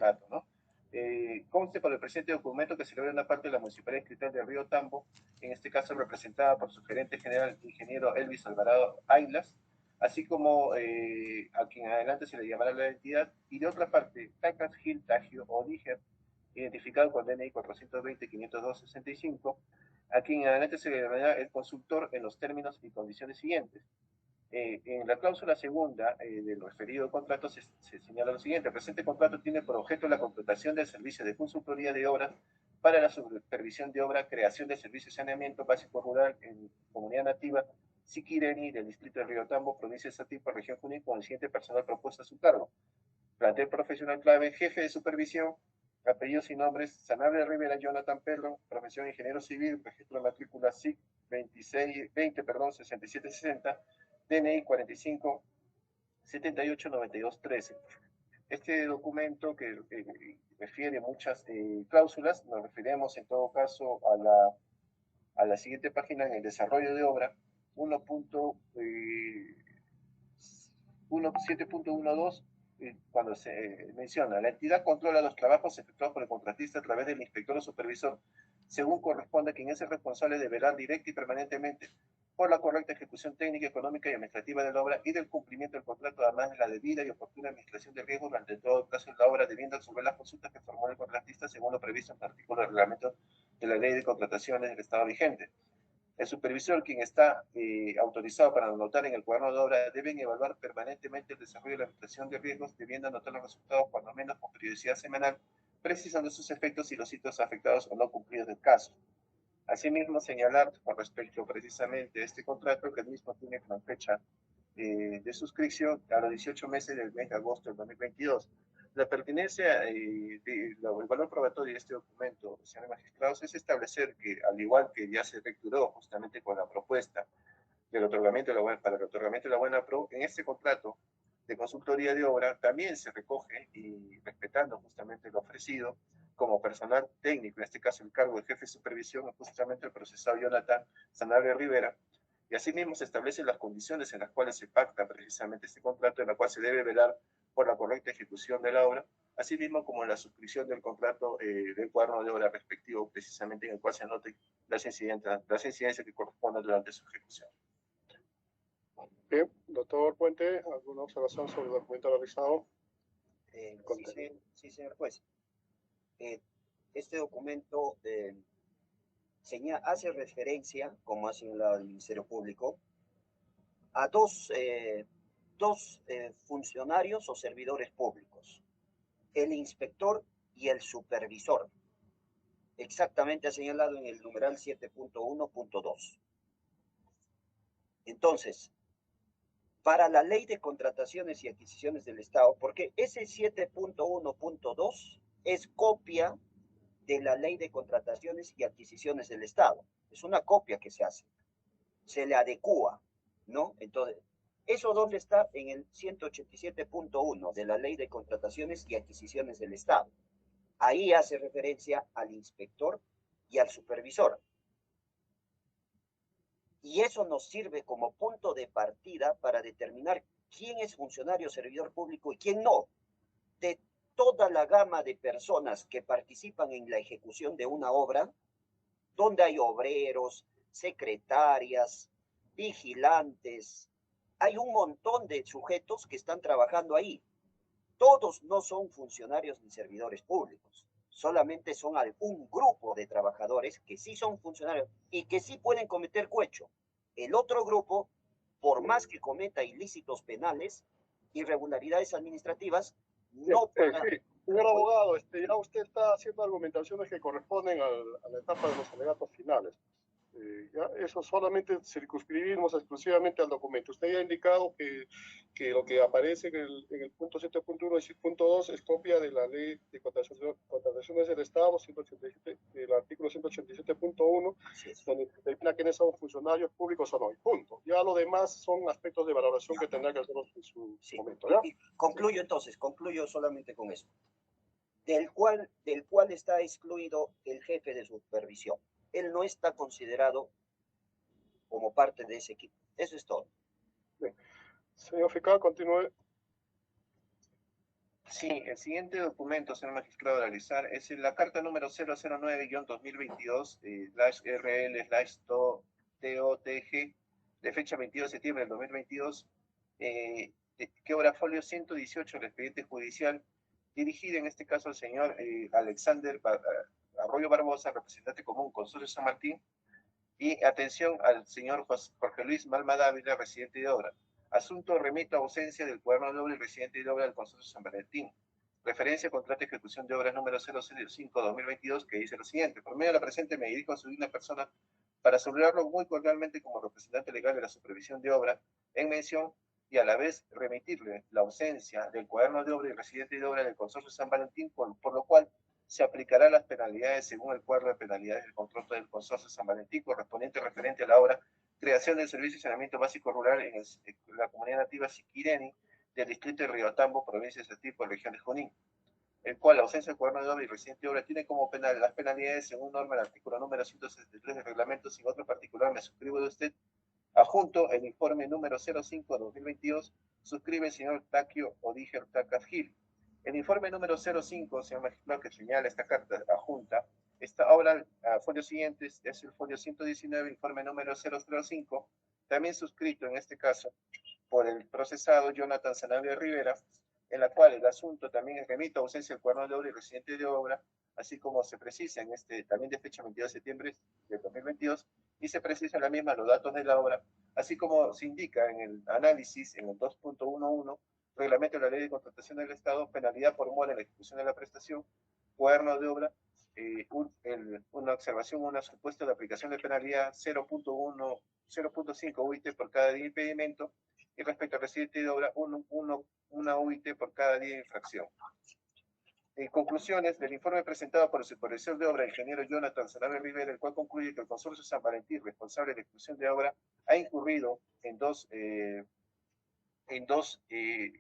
contrato, ¿no? Conste por el presente documento que se logra una parte de la Municipalidad Distrital de Río Tambo, en este caso representada por su gerente general, ingeniero Elvis Alvarado Ailas, así como a quien adelante se le llamará la entidad, y de otra parte, Tacas Gil Tagio o Níger, identificado con DNI 420-502-65, a quien adelante se le llamará el consultor en los términos y condiciones siguientes. En la cláusula segunda del referido contrato se señala lo siguiente: el presente contrato tiene por objeto la contratación del servicio de consultoría de obras para la supervisión de obra, creación de servicios de saneamiento básico rural en comunidad nativa Siquireni del distrito de Río Tambo, provincia de Satipo, región Junín, con el siguiente personal propuesto a su cargo. Plantel profesional clave: jefe de supervisión, apellidos y nombres: Sanabria Rivera Jonathan Pedro, profesión ingeniero civil, registro de matrícula SIC 6760, DNI 45 78 92 13. Este documento que refiere muchas cláusulas, nos referimos en todo caso a la siguiente página en el desarrollo de obra 7.12, cuando se menciona: la entidad controla los trabajos efectuados por el contratista a través del inspector o supervisor, según corresponde, quien es el responsable de velar directa y permanentemente por la correcta ejecución técnica, económica y administrativa de la obra y del cumplimiento del contrato, además de la debida y oportuna administración de riesgos durante todo el plazo de la obra, debiendo resolver las consultas que formule el contratista según lo previsto en el artículo del reglamento de la ley de contrataciones del Estado vigente. El supervisor, quien está autorizado para anotar en el cuaderno de obra, deben evaluar permanentemente el desarrollo y la administración de riesgos, debiendo anotar los resultados cuando menos con periodicidad semanal, precisando sus efectos y los hitos afectados o no cumplidos del caso. Asimismo, señalar con respecto precisamente a este contrato que el mismo tiene como fecha de suscripción a los 18 meses del mes de agosto del 2022. La pertinencia el valor probatorio de este documento, señores magistrados, es establecer que, al igual que ya se efectuó justamente con la propuesta del otorgamiento de la buena, para el otorgamiento de la buena pro, en este contrato de consultoría de obra también se recoge, y respetando justamente lo ofrecido, como personal técnico, en este caso el cargo de jefe de supervisión, justamente el procesado Jonathan Sanabria Rivera, y asimismo se establecen las condiciones en las cuales se pacta precisamente este contrato, en la cual se debe velar por la correcta ejecución de la obra, asimismo como en la suscripción del contrato del cuaderno de obra respectivo, precisamente en el cual se anoten las incidencias que correspondan durante su ejecución. Bien, doctor Puente, ¿alguna observación sobre el documento realizado? Sí, señor juez. Este documento hace referencia, como ha señalado el Ministerio Público, a dos funcionarios o servidores públicos, el inspector y el supervisor. Exactamente ha señalado en el numeral 7.1.2. Entonces, para la ley de contrataciones y adquisiciones del Estado, porque ese 7.1.2 es copia de la ley de contrataciones y adquisiciones del Estado. Es una copia que se hace. Se le adecúa, ¿no? Entonces, ¿eso dónde está? En el 187.1 de la ley de contrataciones y adquisiciones del Estado. Ahí hace referencia al inspector y al supervisor. Y eso nos sirve como punto de partida para determinar quién es funcionario o servidor público y quién no. De toda la gama de personas que participan en la ejecución de una obra, donde hay obreros, secretarias, vigilantes, hay un montón de sujetos que están trabajando ahí. Todos no son funcionarios ni servidores públicos, solamente son un grupo de trabajadores que sí son funcionarios y que sí pueden cometer cohecho. El otro grupo, por más que cometa ilícitos penales, irregularidades administrativas, no podrá. Sí, señor abogado, ya usted está haciendo argumentaciones que corresponden a la etapa de los alegatos finales. Ya, eso solamente circunscribimos exclusivamente al documento. Usted ya ha indicado que lo que aparece en el punto 7.1 y 6.2 es copia de la ley de contrataciones del Estado, 187, el artículo 187.1, donde determina quiénes son funcionarios públicos o no, y punto. Ya lo demás son aspectos de valoración que tendrá que hacer en su momento. ¿Ya? Concluyo entonces, concluyo solamente con eso. Del cual está excluido el jefe de supervisión. Él no está considerado como parte de ese equipo. Eso es todo. Bien. Señor fiscal, continúe. Sí, el siguiente documento, señor magistrado, a realizar es la carta número 009-2022/RL/TOTG de fecha 22 de septiembre del 2022, que obra folio 118 del expediente judicial, dirigida en este caso al señor Alexander Arroyo Barbosa, representante común, Consorcio San Martín, y atención al señor Jorge Luis Malma Dávila, residente de obra. Asunto remito a ausencia del cuaderno de obra y residente de obra del Consorcio San Valentín. Referencia contrato de ejecución de obras número 005-2022, que dice lo siguiente: por medio de la presente me dirijo a su digna persona para saludarlo muy cordialmente como representante legal de la supervisión de obra en mención y a la vez remitirle la ausencia del cuaderno de obra y residente de obra del Consorcio San Valentín, por lo cual se aplicará las penalidades según el cuadro de penalidades del contrato del Consorcio San Valentín correspondiente referente a la obra creación del servicio de saneamiento básico rural en la comunidad nativa Siquireni del distrito de Riotambo, provincia de Satipo, región de Junín, el cual la ausencia de cuaderno de obra y residente de obra tiene como penal las penalidades según norma el artículo número 163 del reglamento. Sin otro particular me suscribo de usted. Adjunto el informe número 05-2022, suscribe el señor Takio Odiger Takafgil. El informe número 05, señor magistrado, que señala esta carta adjunta, está ahora al folio siguiente, es el folio 119, informe número 005, también suscrito en este caso por el procesado Jonathan Sanabria Rivera, en la cual el asunto también es remito a ausencia del cuaderno de obra y residente de obra, así como se precisa en este, también de fecha 22 de septiembre de 2022, y se precisan la misma los datos de la obra, así como se indica en el análisis, en el 2.11, reglamento de la ley de contratación del Estado, penalidad por mora en la ejecución de la prestación, cuaderno de obra, una observación, una supuesta de aplicación de penalidad 0.5 UIT por cada día de impedimento, y respecto al residente de obra, una UIT por cada día de infracción. En conclusiones del informe presentado por el supervisor de obra, ingeniero Jonathan Sanabria Rivera, el cual concluye que el Consorcio San Valentín, responsable de ejecución de obra, ha incurrido en dos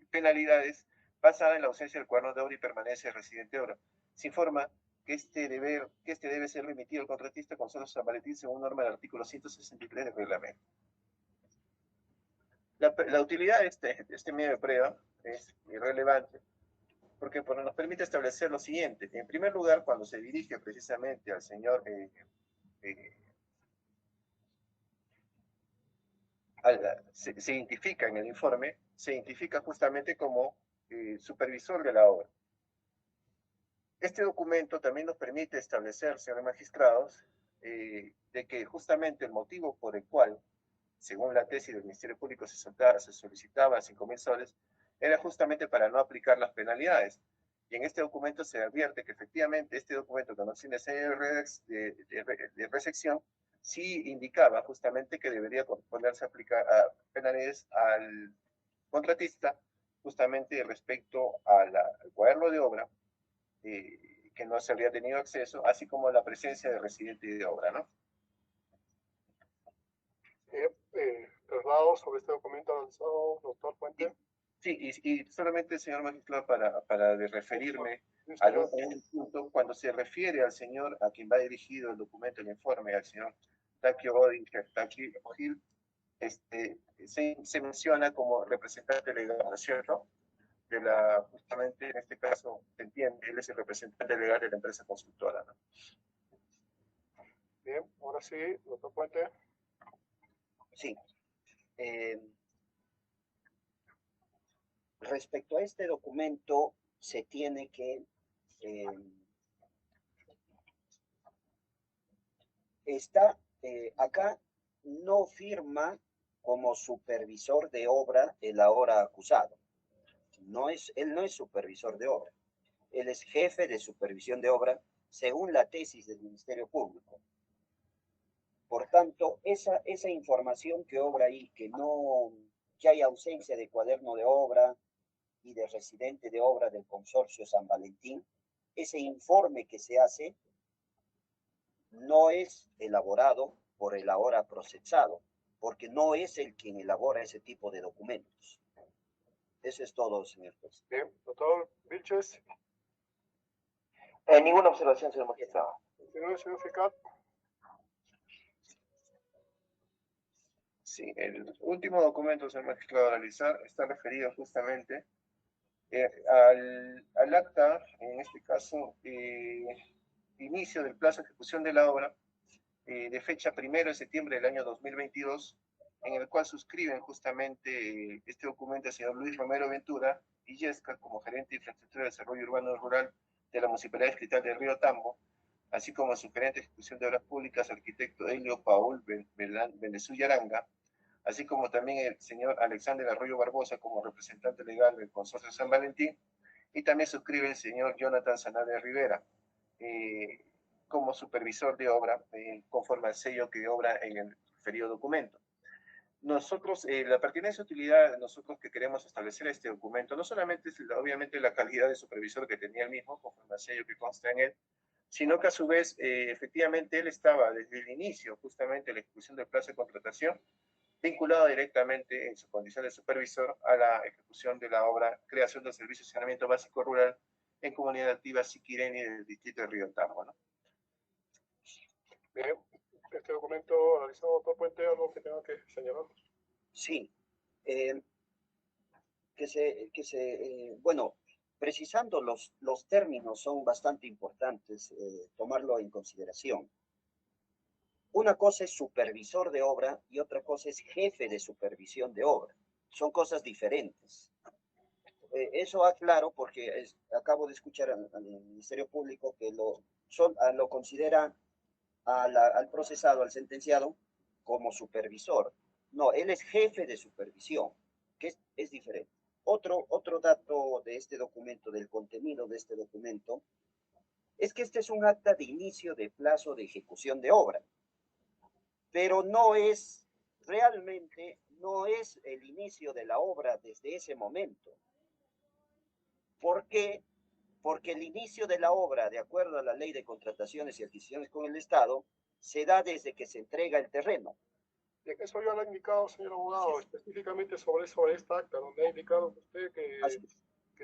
penalidades basadas en la ausencia del cuaderno de obra y permanencia del residente de obra. Se informa que este debe ser remitido al contratista Consorcio San Valentín según norma del artículo 163 del reglamento. La utilidad de este medio de prueba es irrelevante porque nos permite establecer lo siguiente. En primer lugar, cuando se dirige precisamente al señor se identifica en el informe, se identifica justamente como supervisor de la obra. Este documento también nos permite establecer, señores magistrados, de que justamente el motivo por el cual, según la tesis del Ministerio Público, se solicitaba 5.000 soles, era justamente para no aplicar las penalidades. Y en este documento se advierte que efectivamente este documento que nos tiene de recepción sí indicaba justamente que debería corresponderse a aplicar a penalidades al contratista justamente respecto al cuaderno de obra que no se habría tenido acceso, así como la presencia de residente de obra, ¿no? Traslado sobre este documento avanzado, doctor Fuente. Sí, y solamente, señor magistrado, para referirme a un punto, cuando se refiere al señor a quien va dirigido el documento, el informe, al señor Takio Gil, se menciona como representante legal, ¿no es cierto? Justamente en este caso, se entiende, él es el representante legal de la empresa constructora, ¿no? Bien, ahora sí, doctor Puente. Sí. Respecto a este documento, se tiene que acá no firma como supervisor de obra el ahora acusado. Él no es supervisor de obra. Él es jefe de supervisión de obra según la tesis del Ministerio Público. Por tanto, esa información que obra ahí, que hay ausencia de cuaderno de obra y de residente de obra del Consorcio San Valentín, ese informe que se hace no es elaborado por el ahora procesado, porque no es el quien elabora ese tipo de documentos. Eso es todo, señor juez. Bien, doctor Vilches. Ninguna observación, señor magistrado. Señor fiscal. Sí, el último documento, señor magistrado, a realizar está referido justamente Al acta, en este caso, inicio del plazo de ejecución de la obra, de fecha 1 de septiembre del año 2022, en el cual suscriben justamente este documento el señor Luis Romero Ventura Illesca como gerente de infraestructura de desarrollo urbano rural de la Municipalidad Distrital de Río Tambo, así como su gerente de ejecución de obras públicas, arquitecto Helio Paul Benezú Aranga, así como también el señor Alexander Arroyo Barbosa como representante legal del Consorcio San Valentín, y también suscribe el señor Jonathan Sanabria Rivera como supervisor de obra, conforme al sello que obra en el referido documento. Nosotros, la pertinencia de utilidad, nosotros que queremos establecer este documento, no solamente es obviamente la calidad de supervisor que tenía el mismo, conforme al sello que consta en él, sino que a su vez, efectivamente, él estaba desde el inicio, justamente, la ejecución del plazo de contratación, vinculado directamente en su condición de supervisor a la ejecución de la obra Creación del Servicio de Saneamiento Básico Rural en Comunidad Activa Siquireni del distrito de Río Tambo, ¿no? Bien, este documento analizado, doctor Puente, algo que tenga que señalar. Sí, bueno, precisando los términos son bastante importantes, tomarlo en consideración. Una cosa es supervisor de obra y otra cosa es jefe de supervisión de obra. Son cosas diferentes. Eso aclaro porque acabo de escuchar al Ministerio Público que lo considera al procesado, al sentenciado, como supervisor. No, él es jefe de supervisión, que es diferente. Otro dato de este documento, del contenido de este documento, es que este es un acta de inicio de plazo de ejecución de obra, pero realmente no es el inicio de la obra desde ese momento. ¿Por qué? Porque el inicio de la obra, de acuerdo a la ley de contrataciones y adquisiciones con el Estado, se da desde que se entrega el terreno. Bien, eso ya lo ha indicado, señor abogado, específicamente sobre esta acta, donde ha indicado usted que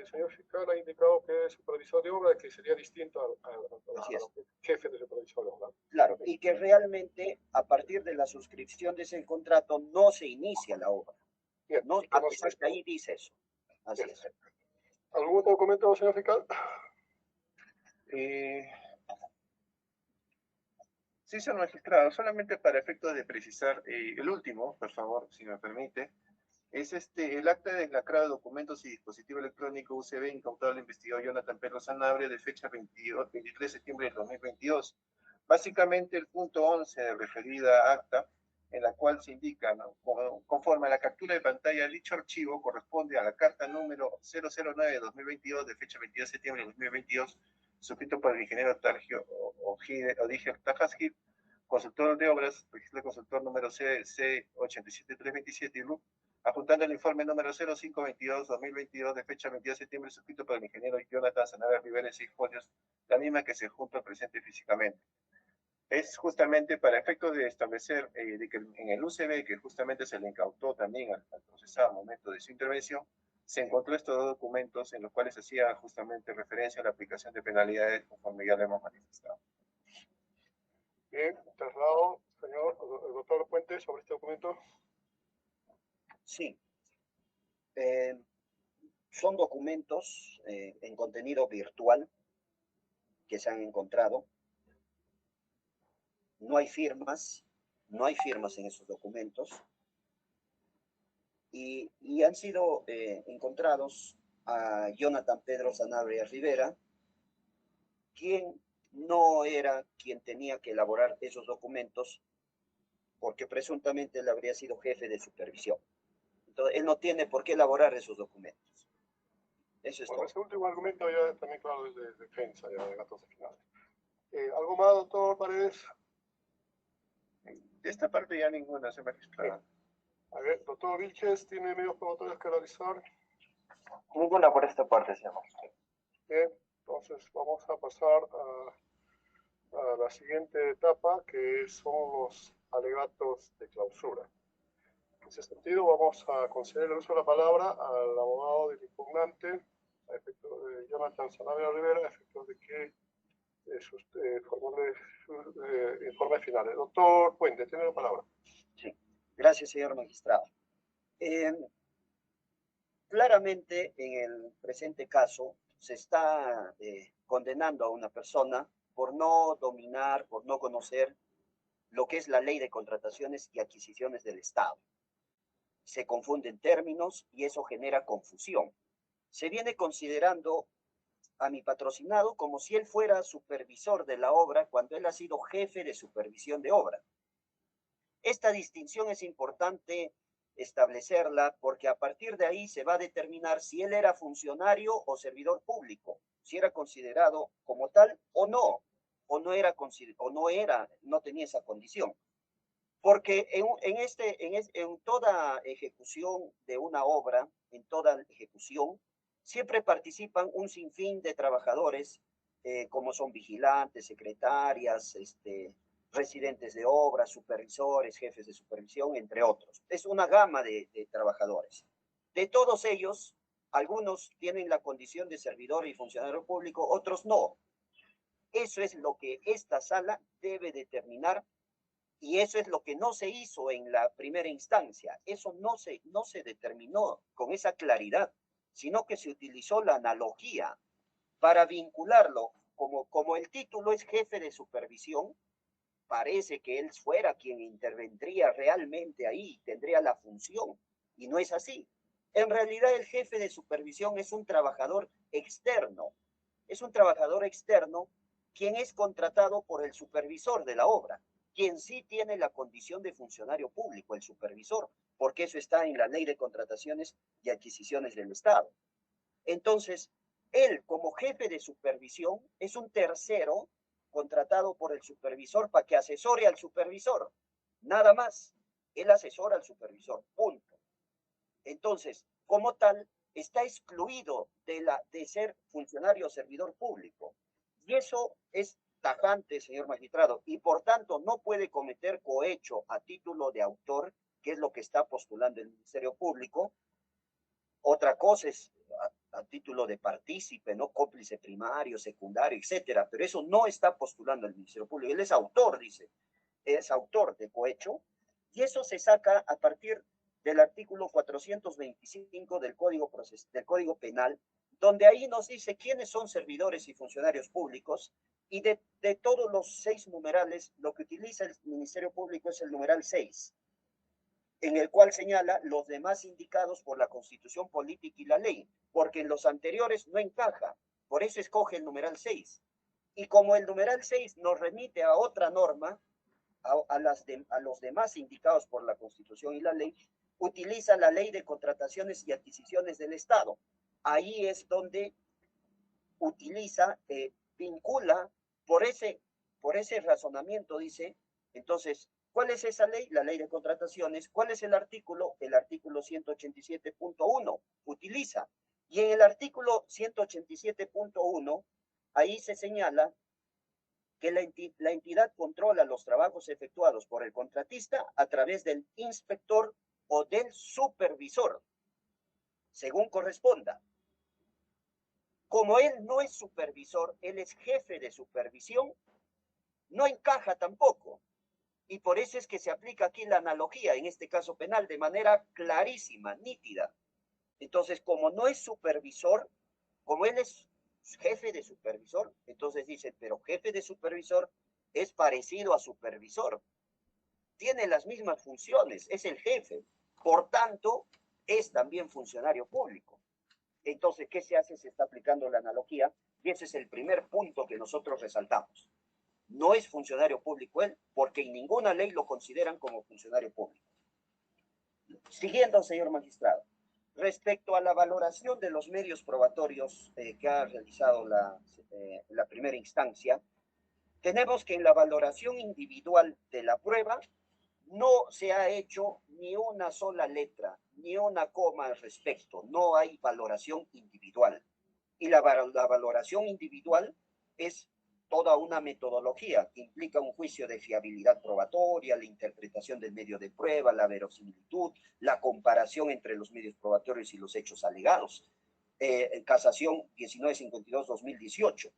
el señor fiscal ha indicado que es supervisor de obra, que sería distinto al jefe de supervisor de obra. Claro, y que realmente a partir de la suscripción de ese contrato no se inicia la obra. Bien, no, a pesar que ahí dice eso. Así es. ¿Algún otro comentario, señor fiscal? Sí, señor magistrado, solamente para efectos de precisar, el último, por favor, si me permite, es el acta de deslacrado de documentos y dispositivo electrónico UCB incautado al investigador Jonathan Pedro Sanabria de fecha 23 de septiembre de 2022. Básicamente el punto 11 de referida acta, en la cual se indica, ¿no? Conforme a la captura de pantalla, dicho archivo corresponde a la carta número 009-2022 de fecha 22 de septiembre de 2022, suscrito por el ingeniero Targio Odiger Tajasgil, consultor de obras, registro de consultor número C87327 y RUC, apuntando el informe número 0522-2022 de fecha 22 de septiembre, suscrito por el ingeniero Jonathan Sanabria Rivera en 6 folios, la misma que se junta al presente físicamente. Es justamente para efectos de establecer de que en el UCB, que justamente se le incautó también al procesado al momento de su intervención, se encontró estos dos documentos en los cuales hacía justamente referencia a la aplicación de penalidades conforme ya lo hemos manifestado. Bien, traslado, señor el doctor Puente, sobre este documento. Sí. Son documentos en contenido virtual que se han encontrado. No hay firmas en esos documentos. Y han sido encontrados a Jonathan Pedro Sanabria Rivera, quien no era quien tenía que elaborar esos documentos, porque presuntamente él habría sido jefe de supervisión. Entonces, él no tiene por qué elaborar esos documentos. Eso es todo. Ese último argumento ya también, claro, es de defensa, ya de datos finales. ¿Algo más, doctor Paredes? De esta parte ya ninguna, se magistrado. A ver, doctor Vilches, ¿tiene medios probatorios que realizar? Ninguna por esta parte, señor magistrado. Bien, entonces vamos a pasar a la siguiente etapa, que son los alegatos de clausura. En ese sentido, vamos a conceder el uso de la palabra al abogado del impugnante, a efectos de Jonathan Sanabria Rivera, a efectos de que formule sus informes finales. Doctor Puente, tiene la palabra. Sí, gracias, señor magistrado. Claramente, en el presente caso, se está condenando a una persona por no dominar, por no conocer lo que es la ley de contrataciones y adquisiciones del Estado. Se confunden términos y eso genera confusión. Se viene considerando a mi patrocinado como si él fuera supervisor de la obra cuando él ha sido jefe de supervisión de obra. Esta distinción es importante establecerla porque a partir de ahí se va a determinar si él era funcionario o servidor público, si era considerado como tal o no tenía esa condición. Porque en toda ejecución de una obra, en toda ejecución, siempre participan un sinfín de trabajadores, como son vigilantes, secretarias, residentes de obra, supervisores, jefes de supervisión, entre otros. Es una gama de trabajadores. De todos ellos, algunos tienen la condición de servidor y funcionario público, otros no. Eso es lo que esta sala debe determinar y eso es lo que no se hizo en la primera instancia. Eso no se determinó con esa claridad, sino que se utilizó la analogía para vincularlo. Como el título es jefe de supervisión, parece que él fuera quien intervendría realmente ahí, tendría la función, y no es así. En realidad el jefe de supervisión es un trabajador externo, quien es contratado por el supervisor de la obra, quien sí tiene la condición de funcionario público, el supervisor, porque eso está en la Ley de Contrataciones y Adquisiciones del Estado. Entonces, él como jefe de supervisión es un tercero contratado por el supervisor para que asesore al supervisor. Nada más. Él asesora al supervisor. Punto. Entonces, como tal, está excluido de ser funcionario o servidor público. Y eso es tajante, señor magistrado, y por tanto no puede cometer cohecho a título de autor, que es lo que está postulando el Ministerio Público. Otra cosa es a título de partícipe, ¿no? Cómplice primario, secundario, etcétera, pero eso no está postulando el Ministerio Público. Él es autor, dice, es autor de cohecho, y eso se saca a partir del artículo 425 del Código Penal, donde ahí nos dice quiénes son servidores y funcionarios públicos, y de todos los 6 numerales, lo que utiliza el Ministerio Público es el numeral 6, en el cual señala los demás indicados por la Constitución Política y la ley, porque en los anteriores no encaja, por eso escoge el numeral 6. Y como el numeral 6 nos remite a otra norma, a los demás indicados por la Constitución y la ley, utiliza la Ley de Contrataciones y Adquisiciones del Estado. Ahí es donde utiliza, vincula, por ese razonamiento, dice, entonces, ¿cuál es esa ley? La Ley de Contrataciones. ¿Cuál es el artículo? El artículo 187.1 utiliza. Y en el artículo 187.1, ahí se señala que la entidad controla los trabajos efectuados por el contratista a través del inspector o del supervisor, según corresponda. Como él no es supervisor, él es jefe de supervisión, no encaja tampoco. Y por eso es que se aplica aquí la analogía, en este caso penal, de manera clarísima, nítida. Entonces, como no es supervisor, como él es jefe de supervisor, entonces dice, pero jefe de supervisor es parecido a supervisor. Tiene las mismas funciones, es el jefe. Por tanto, es también funcionario público. Entonces, ¿qué se hace? Se está aplicando la analogía y ese es el primer punto que nosotros resaltamos. No es funcionario público él, porque en ninguna ley lo consideran como funcionario público. Siguiendo, señor magistrado, respecto a la valoración de los medios probatorios que ha realizado la primera instancia, tenemos que en la valoración individual de la prueba no se ha hecho ni una sola letra, ni una coma al respecto. No hay valoración individual. Y la valoración individual es toda una metodología que implica un juicio de fiabilidad probatoria, la interpretación del medio de prueba, la verosimilitud, la comparación entre los medios probatorios y los hechos alegados. En casación 1952-2018.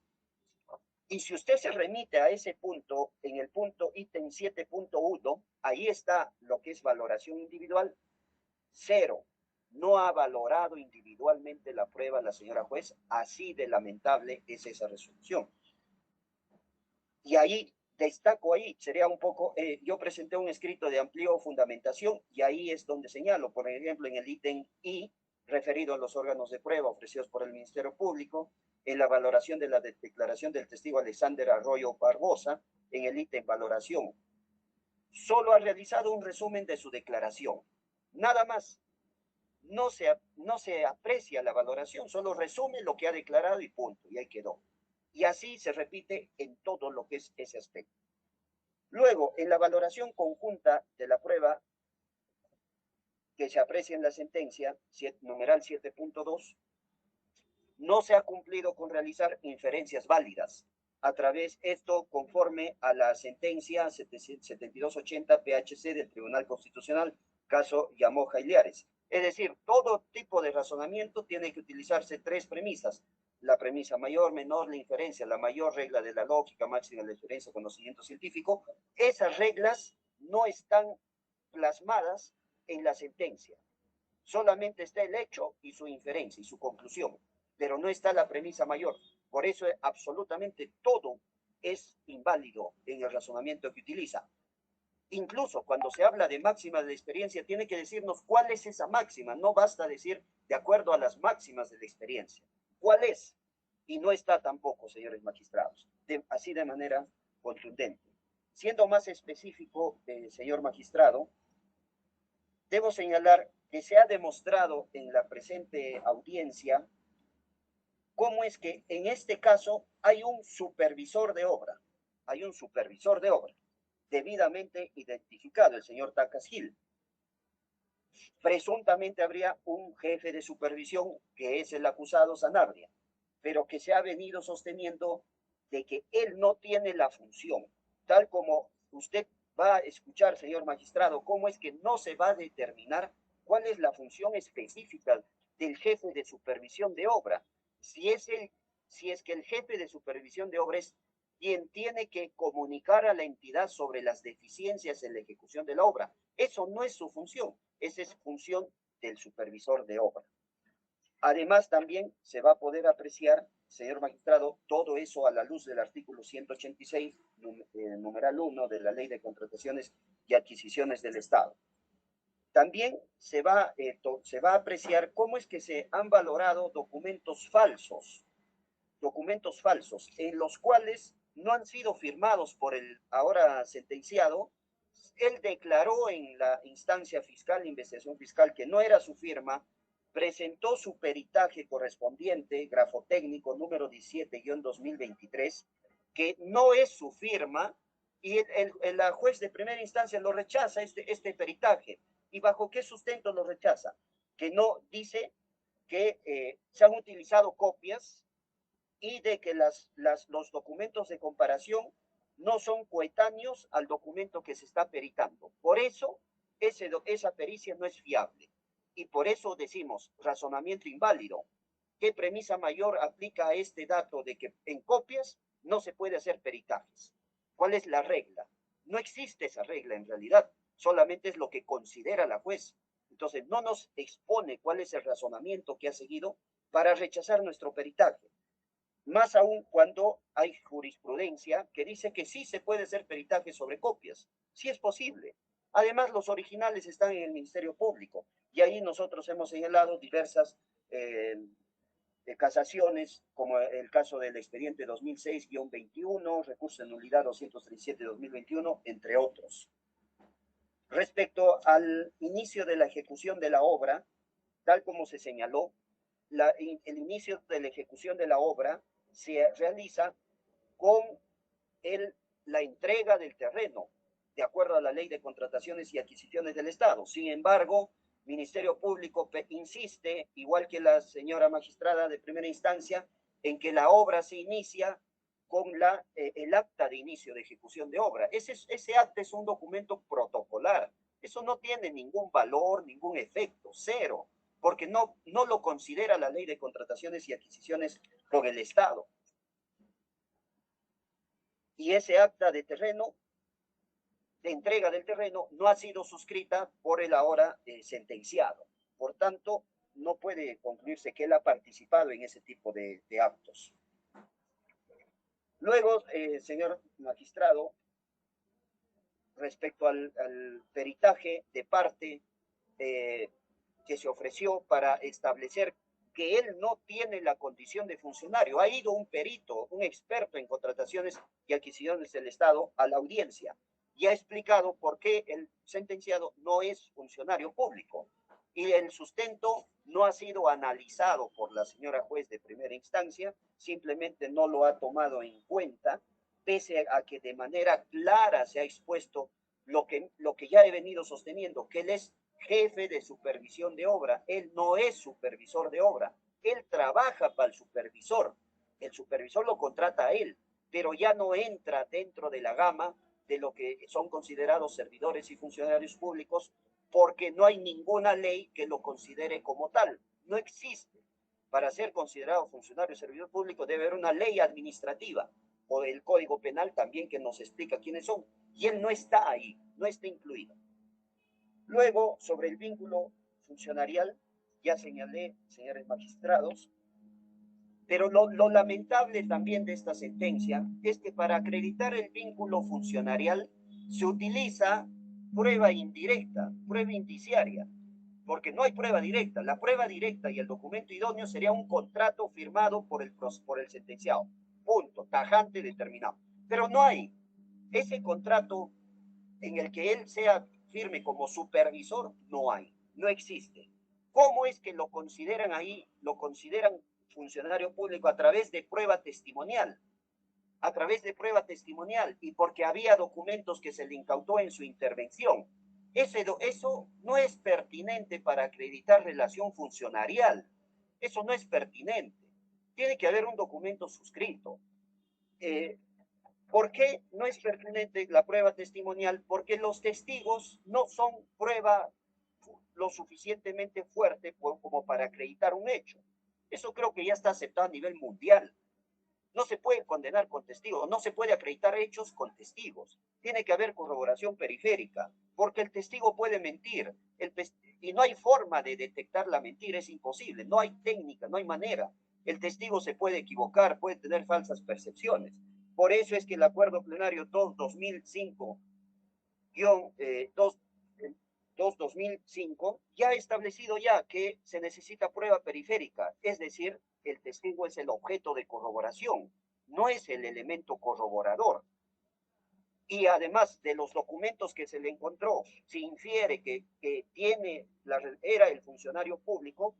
Y si usted se remite a ese punto, en el punto ítem 7.1, ahí está lo que es valoración individual, 0. No ha valorado individualmente la prueba la señora juez, así de lamentable es esa resolución. Y ahí, destaco ahí, sería un poco, yo presenté un escrito de amplio fundamentación y ahí es donde señalo, por ejemplo, en el ítem I, referido a los órganos de prueba ofrecidos por el Ministerio Público, en la valoración de la declaración del testigo Alexander Arroyo Barbosa, en el ítem valoración, solo ha realizado un resumen de su declaración, nada más. No se aprecia la valoración, solo resume lo que ha declarado y punto, y ahí quedó. Y así se repite en todo lo que es ese aspecto. Luego, en la valoración conjunta de la prueba que se aprecia en la sentencia, numeral 7.2, no se ha cumplido con realizar inferencias válidas a través esto conforme a la sentencia 7280 PHC del Tribunal Constitucional, caso Yamoja y Liares. Es decir, todo tipo de razonamiento tiene que utilizarse tres premisas. La premisa mayor, menor, la inferencia, la mayor regla de la lógica, máxima de la inferencia, conocimiento científico. Esas reglas no están plasmadas en la sentencia. Solamente está el hecho y su inferencia y su conclusión, pero no está la premisa mayor. Por eso absolutamente todo es inválido en el razonamiento que utiliza. Incluso cuando se habla de máximas de experiencia, tiene que decirnos cuál es esa máxima. No basta decir de acuerdo a las máximas de la experiencia. ¿Cuál es? Y no está tampoco, señores magistrados, así de manera contundente. Siendo más específico, señor magistrado, debo señalar que se ha demostrado en la presente audiencia cómo es que en este caso hay un supervisor de obra. Hay un supervisor de obra debidamente identificado, el señor Tacas Gil. Presuntamente habría un jefe de supervisión, que es el acusado Sanabria, pero que se ha venido sosteniendo de que él no tiene la función, tal como usted va a escuchar, señor magistrado, cómo es que no se va a determinar cuál es la función específica del jefe de supervisión de obra. Si es que el jefe de supervisión de obra es quien tiene que comunicar a la entidad sobre las deficiencias en la ejecución de la obra. Eso no es su función, esa es función del supervisor de obra. Además, también se va a poder apreciar, señor magistrado, todo eso a la luz del artículo 186, numeral 1 de la Ley de Contrataciones y Adquisiciones del Estado. También se va a apreciar cómo es que se han valorado documentos falsos en los cuales no han sido firmados por el ahora sentenciado. Él declaró en la instancia fiscal, investigación fiscal, que no era su firma, presentó su peritaje correspondiente, grafotécnico número 17-2023, que no es su firma, y la juez de primera instancia lo rechaza, este peritaje. ¿Y bajo qué sustento lo rechaza? Que no dice que se han utilizado copias y de que los documentos de comparación no son coetáneos al documento que se está peritando. Por eso, esa pericia no es fiable. Y por eso decimos razonamiento inválido. ¿Qué premisa mayor aplica a este dato de que en copias no se puede hacer peritajes? ¿Cuál es la regla? No existe esa regla en realidad, solamente es lo que considera la juez. Entonces, no nos expone cuál es el razonamiento que ha seguido para rechazar nuestro peritaje. Más aún cuando hay jurisprudencia que dice que sí se puede hacer peritaje sobre copias, sí es posible. Además, los originales están en el Ministerio Público y ahí nosotros hemos señalado diversas casaciones, como el caso del expediente 2006-21, recurso de nulidad 237-2021, entre otros. Respecto al inicio de la ejecución de la obra, tal como se señaló, el inicio de la ejecución de la obra se realiza con la entrega del terreno, de acuerdo a la Ley de Contrataciones y Adquisiciones del Estado. Sin embargo, Ministerio Público insiste, igual que la señora magistrada de primera instancia, en que la obra se inicia con el acta de inicio de ejecución de obra. Ese acta es un documento protocolar. Eso no tiene ningún valor, ningún efecto, cero, porque no lo considera la Ley de Contrataciones y Adquisiciones por el Estado. Y ese acta de terreno, de entrega del terreno, no ha sido suscrita por el ahora sentenciado. Por tanto, no puede concluirse que él ha participado en ese tipo de actos. Luego, señor magistrado, respecto al peritaje de parte que se ofreció para establecer que él no tiene la condición de funcionario. Ha ido un perito, un experto en contrataciones y adquisiciones del Estado a la audiencia y ha explicado por qué el sentenciado no es funcionario público. Y el sustento no ha sido analizado por la señora juez de primera instancia, simplemente no lo ha tomado en cuenta, pese a que de manera clara se ha expuesto lo que ya he venido sosteniendo, que él es jefe de supervisión de obra. Él no es supervisor de obra. Él trabaja para el supervisor lo contrata a él, pero ya no entra dentro de la gama de lo que son considerados servidores y funcionarios públicos, porque no hay ninguna ley que lo considere como tal. No existe. Para ser considerado funcionario o servidor público debe haber una ley administrativa o el Código Penal también que nos explica quiénes son. Y él no está ahí, no está incluido. Luego, sobre el vínculo funcionarial, ya señalé, señores magistrados, pero lo lamentable también de esta sentencia es que para acreditar el vínculo funcionarial se utiliza prueba indirecta, prueba indiciaria, porque no hay prueba directa. La prueba directa y el documento idóneo sería un contrato firmado por el sentenciado. Punto, tajante, determinado. Pero no hay ese contrato en el que él sea firme como supervisor, no hay, no existe. ¿Cómo es que lo consideran ahí? Lo consideran funcionario público a través de prueba testimonial, a través de prueba testimonial y porque había documentos que se le incautó en su intervención. Eso no es pertinente para acreditar relación funcionarial. Eso no es pertinente. Tiene que haber un documento suscrito. ¿Por qué no es pertinente la prueba testimonial? Porque los testigos no son prueba lo suficientemente fuerte como para acreditar un hecho. Eso creo que ya está aceptado a nivel mundial. No se puede condenar con testigos, no se puede acreditar hechos con testigos. Tiene que haber corroboración periférica, porque el testigo puede mentir y no hay forma de detectar la mentira, es imposible, no hay técnica, no hay manera. El testigo se puede equivocar, puede tener falsas percepciones. Por eso es que el acuerdo plenario 2-2005 ya ha establecido ya que se necesita prueba periférica, es decir, el testigo es el objeto de corroboración, no es el elemento corroborador. Y además de los documentos que se le encontró, se infiere que era el funcionario público,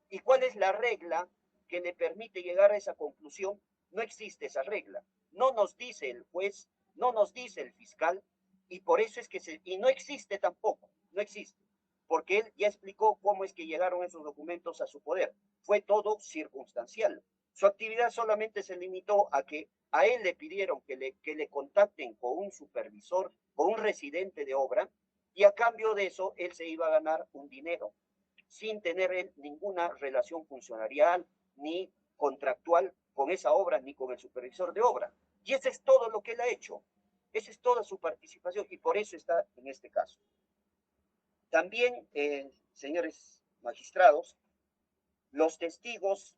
¿y cuál es la regla que le permite llegar a esa conclusión? No existe esa regla. No nos dice el juez, no nos dice el fiscal, y por eso es que y no existe tampoco, no existe, porque él ya explicó cómo es que llegaron esos documentos a su poder. Fue todo circunstancial. Su actividad solamente se limitó a que a él le pidieron que le contacten con un supervisor, con un residente de obra, y a cambio de eso él se iba a ganar un dinero, sin tener él ninguna relación funcionarial ni contractual con esa obra ni con el supervisor de obra. Y eso es todo lo que él ha hecho. Esa es toda su participación y por eso está en este caso. También, señores magistrados, los testigos,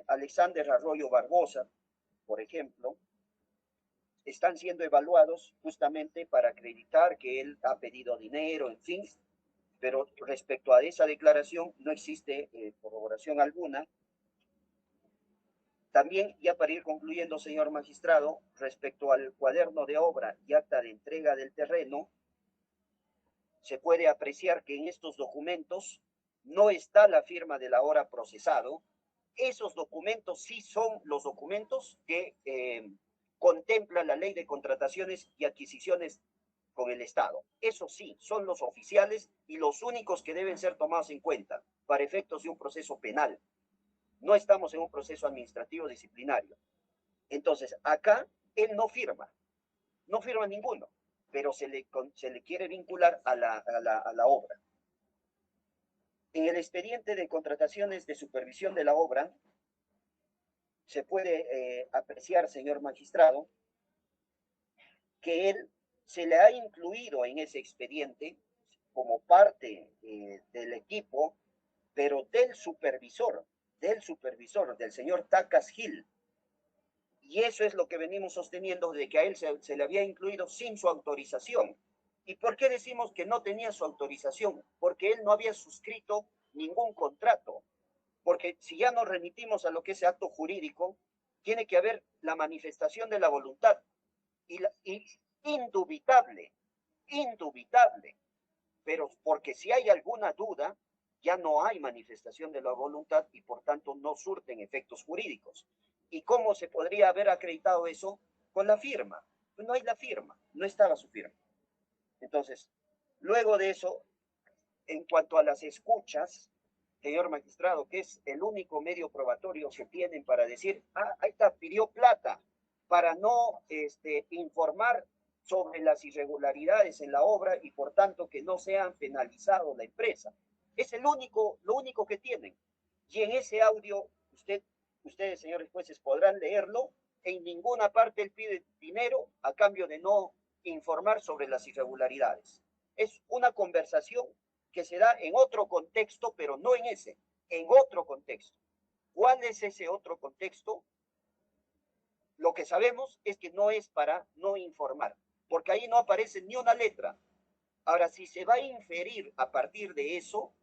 Alexander Arroyo Barbosa, por ejemplo, están siendo evaluados justamente para acreditar que él ha pedido dinero, en fin, pero respecto a esa declaración no existe corroboración alguna. También, ya para ir concluyendo, señor magistrado, respecto al cuaderno de obra y acta de entrega del terreno, se puede apreciar que en estos documentos no está la firma del ahora procesado. Esos documentos sí son los documentos que contempla la ley de contrataciones y adquisiciones con el Estado. Eso sí, son los oficiales y los únicos que deben ser tomados en cuenta para efectos de un proceso penal. No estamos en un proceso administrativo disciplinario. Entonces, acá él no firma ninguno, pero se le quiere vincular a la obra. En el expediente de contrataciones de supervisión de la obra, se puede apreciar, señor magistrado, que él se le ha incluido en ese expediente como parte del equipo, pero del supervisor, del señor Tacas Gil. Y eso es lo que venimos sosteniendo, de que a él se le había incluido sin su autorización. ¿Y por qué decimos que no tenía su autorización? Porque él no había suscrito ningún contrato. Porque si ya nos remitimos a lo que es acto jurídico, tiene que haber la manifestación de la voluntad. Y indubitable, indubitable. Pero porque si hay alguna duda, ya no hay manifestación de la voluntad y por tanto no surten efectos jurídicos. ¿Y cómo se podría haber acreditado eso? Con la firma. Pues no hay la firma, no estaba su firma. Entonces, luego de eso, en cuanto a las escuchas, señor magistrado, que es el único medio probatorio que tienen para decir, ahí está, pidió plata para no informar sobre las irregularidades en la obra y por tanto que no sean penalizado la empresa. Es lo único que tienen. Y en ese audio, ustedes, señores jueces, podrán leerlo. En ninguna parte él pide dinero a cambio de no informar sobre las irregularidades. Es una conversación que se da en otro contexto, pero no en ese, en otro contexto. ¿Cuál es ese otro contexto? Lo que sabemos es que no es para no informar, porque ahí no aparece ni una letra. Ahora, si se va a inferir a partir de eso,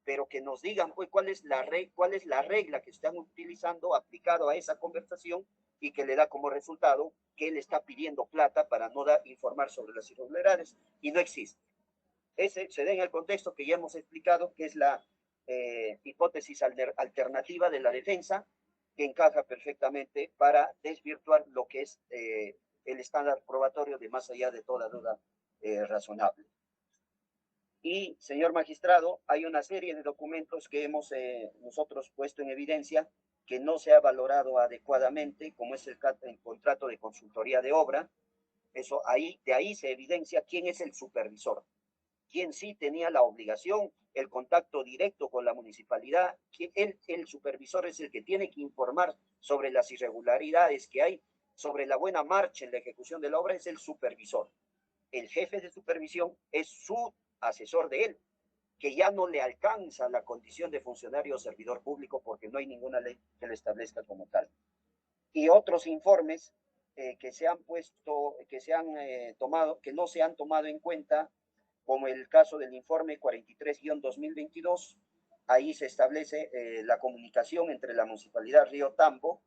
pero que nos digan pues cuál es la regla que están utilizando aplicado a esa conversación y que le da como resultado que él está pidiendo plata para no informar sobre las irregularidades y no existe. Ese se da en el contexto que ya hemos explicado, que es la hipótesis alternativa de la defensa, que encaja perfectamente para desvirtuar lo que es el estándar probatorio de más allá de toda duda razonable. Y, señor magistrado, hay una serie de documentos que hemos nosotros puesto en evidencia que no se ha valorado adecuadamente, como es el contrato de consultoría de obra. De ahí se evidencia quién es el supervisor, quién sí tenía la obligación, el contacto directo con la municipalidad, que el supervisor es el que tiene que informar sobre las irregularidades que hay, sobre la buena marcha en la ejecución de la obra, es el supervisor. El jefe de supervisión es su asesor de él, que ya no le alcanza la condición de funcionario o servidor público porque no hay ninguna ley que lo establezca como tal. Y otros informes que se han puesto, que se han tomado, que no se han tomado en cuenta, como el caso del informe 43-2022, ahí se establece la comunicación entre la Municipalidad Río Tambo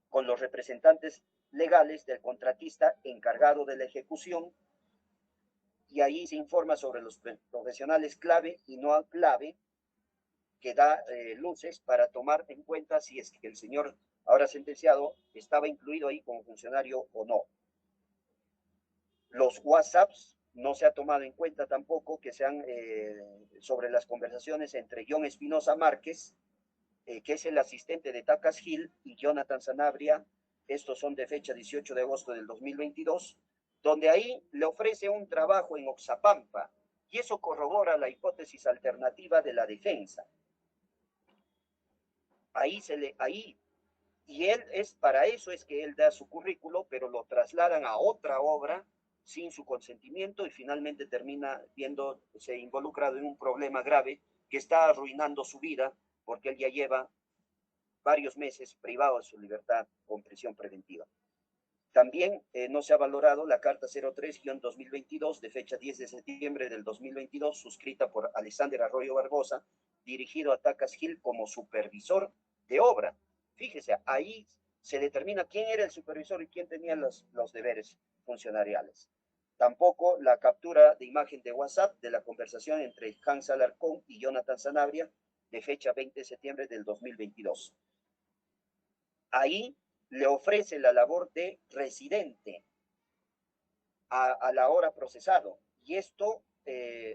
con los representantes legales del contratista encargado de la ejecución, y ahí se informa sobre los profesionales clave y no clave, que da luces para tomar en cuenta si es que el señor ahora sentenciado estaba incluido ahí como funcionario o no. Los WhatsApps no se ha tomado en cuenta tampoco, que sean sobre las conversaciones entre John Espinosa Márquez, que es el asistente de Tacas Gil, y Jonathan Sanabria. Estos son de fecha 18 de agosto del 2022, donde ahí le ofrece un trabajo en Oxapampa, y eso corrobora la hipótesis alternativa de la defensa. Y él para eso es que él da su currículo, pero lo trasladan a otra obra sin su consentimiento y finalmente termina viéndose involucrado en un problema grave que está arruinando su vida porque él ya lleva varios meses privado de su libertad con prisión preventiva. También no se ha valorado la carta 03-2022 de fecha 10 de septiembre del 2022, suscrita por Alexander Arroyo Barbosa, dirigido a Tacas Gil como supervisor de obra. Fíjese, ahí se determina quién era el supervisor y quién tenía los deberes funcionariales. Tampoco la captura de imagen de WhatsApp de la conversación entre Hans Alarcón y Jonathan Sanabria de fecha 20 de septiembre del 2022. Ahí le ofrece la labor de residente a la hora procesado. Y esto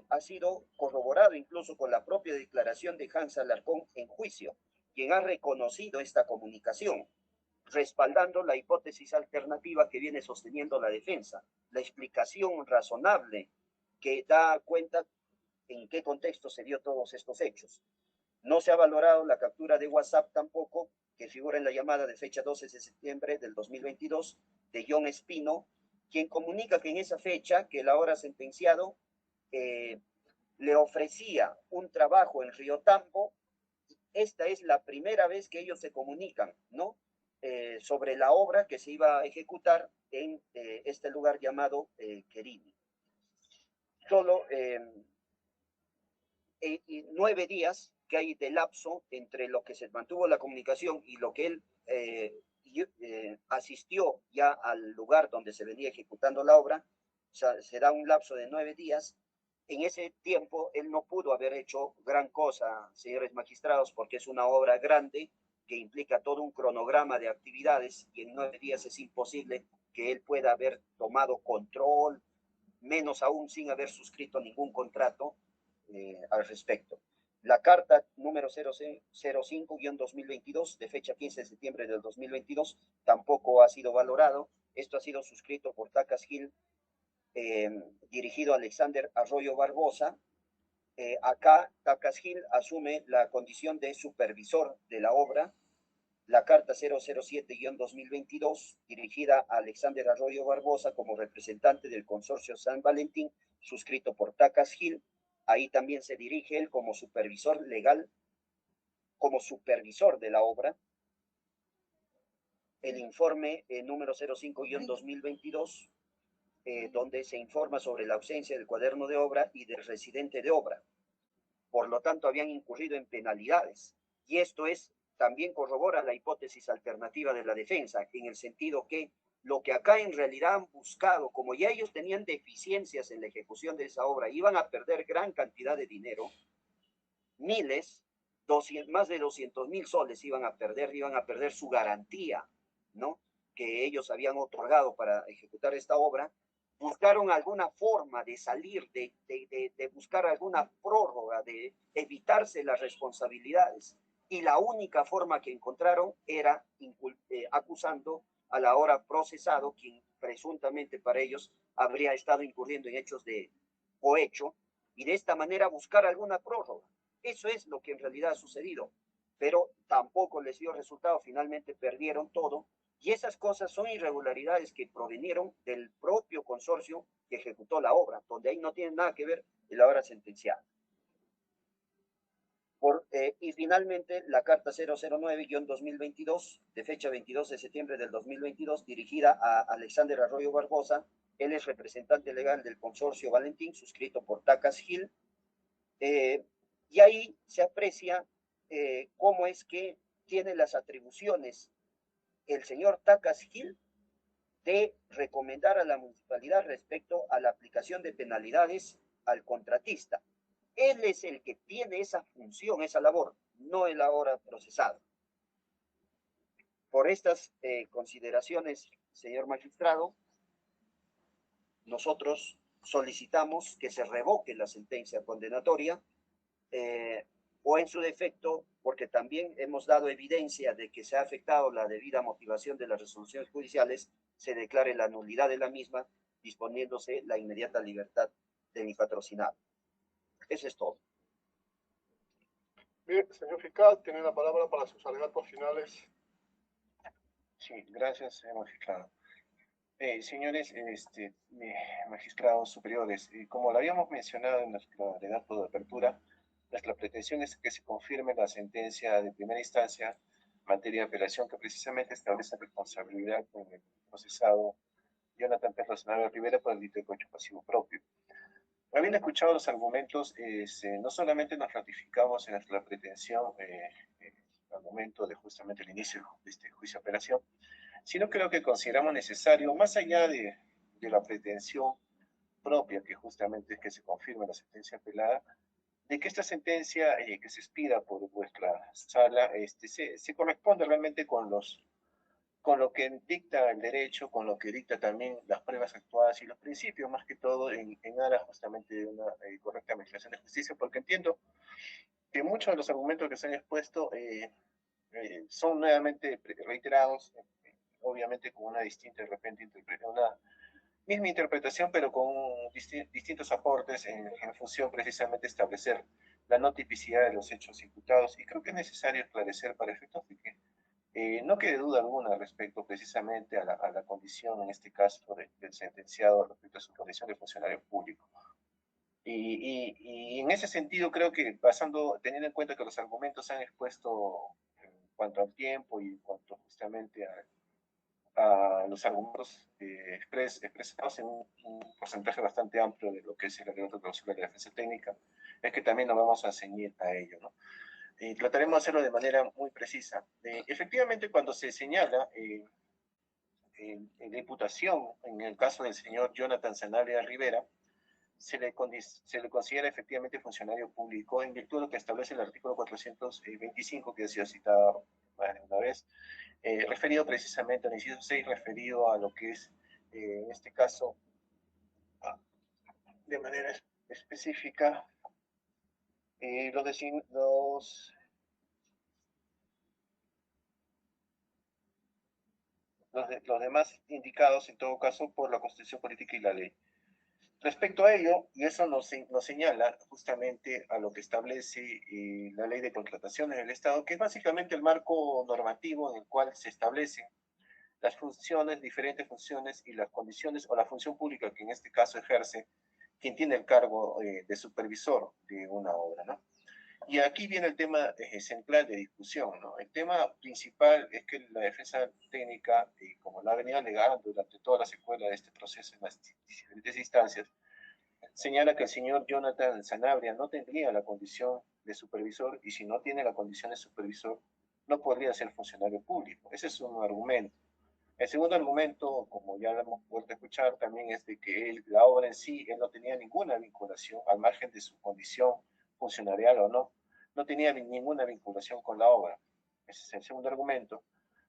ha sido corroborado incluso con la propia declaración de Hans Alarcón en juicio, quien ha reconocido esta comunicación, respaldando la hipótesis alternativa que viene sosteniendo la defensa, la explicación razonable que da cuenta en qué contexto se dio todos estos hechos. No se ha valorado la captura de WhatsApp tampoco, que figura en la llamada de fecha 12 de septiembre del 2022 de John Espino, quien comunica que en esa fecha, que el ahora sentenciado le ofrecía un trabajo en Río Tambo. Esta es la primera vez que ellos se comunican, ¿no? Sobre la obra que se iba a ejecutar en este lugar llamado Querini. Solo 9 días que hay de lapso entre lo que se mantuvo la comunicación y lo que él asistió ya al lugar donde se venía ejecutando la obra. O sea, se da un lapso de 9 días. En ese tiempo él no pudo haber hecho gran cosa, señores magistrados, porque es una obra grande que implica todo un cronograma de actividades y en 9 días es imposible que él pueda haber tomado control, menos aún sin haber suscrito ningún contrato al respecto. La carta número 005-2022, de fecha 15 de septiembre del 2022, tampoco ha sido valorado. Esto ha sido suscrito por Tacas Gil, dirigido a Alexander Arroyo Barbosa. Acá Tacas Gil asume la condición de supervisor de la obra. La carta 007-2022, dirigida a Alexander Arroyo Barbosa como representante del consorcio San Valentín, suscrito por Tacas Gil. Ahí también se dirige él como supervisor legal, como supervisor de la obra. El informe número 05-2022, donde se informa sobre la ausencia del cuaderno de obra y del residente de obra. Por lo tanto, habían incurrido en penalidades. Y esto también corrobora la hipótesis alternativa de la defensa, en el sentido que lo que acá en realidad han buscado, como ya ellos tenían deficiencias en la ejecución de esa obra, iban a perder gran cantidad de dinero, miles, más de 200.000 soles iban a perder su garantía, ¿no? Que ellos habían otorgado para ejecutar esta obra. Buscaron alguna forma de salir, de buscar alguna prórroga, de evitarse las responsabilidades. Y la única forma que encontraron era acusando al ahora procesado, quien presuntamente para ellos habría estado incurriendo en hechos de cohecho, y de esta manera buscar alguna prórroga. Eso es lo que en realidad ha sucedido, pero tampoco les dio resultado, finalmente perdieron todo, y esas cosas son irregularidades que provinieron del propio consorcio que ejecutó la obra, donde ahí no tiene nada que ver el ahora sentenciado. Y finalmente la carta 009-2022, de fecha 22 de septiembre del 2022, dirigida a Alexander Arroyo Barbosa. Él es representante legal del consorcio Valentín, suscrito por Tacas Gil. Y ahí se aprecia cómo es que tiene las atribuciones el señor Tacas Gil de recomendar a la municipalidad respecto a la aplicación de penalidades al contratista. Él es el que tiene esa función, esa labor, no el ahora procesado. Por estas consideraciones, señor magistrado, nosotros solicitamos que se revoque la sentencia condenatoria, o en su defecto, porque también hemos dado evidencia de que se ha afectado la debida motivación de las resoluciones judiciales, se declare la nulidad de la misma, disponiéndose la inmediata libertad de mi patrocinado. Eso es todo. Bien, señor fiscal, tiene la palabra para sus alegatos finales. Sí, gracias, señor magistrado. Señores magistrados superiores, como lo habíamos mencionado en nuestro alegato de apertura, nuestra pretensión es que se confirme la sentencia de primera instancia en materia de apelación que precisamente establece responsabilidad con el procesado Jonathan Perros Rivera por el delito de cohecho pasivo propio. Habiendo escuchado los argumentos, no solamente nos ratificamos en nuestra pretensión al momento de justamente el inicio de este juicio de apelación, sino creo que consideramos necesario, más allá de la pretensión propia, que justamente es que se confirme la sentencia apelada, de que esta sentencia que se expida por vuestra sala se corresponde realmente con lo que dicta el derecho, con lo que dicta también las pruebas actuadas y los principios, más que todo en aras justamente de una correcta administración de justicia, porque entiendo que muchos de los argumentos que se han expuesto son nuevamente reiterados, obviamente con una distinta, de repente, una misma interpretación, pero con distintos aportes en función precisamente de establecer la no tipicidad de los hechos imputados, y creo que es necesario esclarecer para efectos de que no quede duda alguna respecto precisamente a la condición, en este caso, del sentenciado respecto a su condición de funcionario público. Y en ese sentido creo que teniendo en cuenta que los argumentos se han expuesto en cuanto al tiempo y en cuanto justamente a los argumentos expresados en un porcentaje bastante amplio de lo que es el reglamento clausural de la defensa técnica, es que también nos vamos a ceñir a ello, ¿no? Trataremos de hacerlo de manera muy precisa. Efectivamente, cuando se señala en la imputación, en el caso del señor Jonathan Sanabria Rivera, se le considera efectivamente funcionario público en virtud de lo que establece el artículo 425, que ha sido citado una vez, referido precisamente al inciso 6, referido a lo que es, en este caso, de manera específica, los demás indicados, en todo caso, por la Constitución Política y la ley. Respecto a ello, y eso nos señala justamente a lo que establece la ley de contrataciones del Estado, que es básicamente el marco normativo en el cual se establecen las funciones, diferentes funciones y las condiciones o la función pública que en este caso ejerce quien tiene el cargo de supervisor de una obra, ¿no? Y aquí viene el tema central de discusión, ¿no? El tema principal es que la defensa técnica, como la ha venido alegando durante toda la secuela de este proceso en las diferentes instancias, señala que el señor Jonathan Sanabria no tendría la condición de supervisor y si no tiene la condición de supervisor, no podría ser funcionario público. Ese es un argumento. El segundo argumento, como ya lo hemos vuelto a escuchar, también es de que la obra en sí, él no tenía ninguna vinculación, al margen de su condición funcionarial o no, no tenía ninguna vinculación con la obra. Ese es el segundo argumento.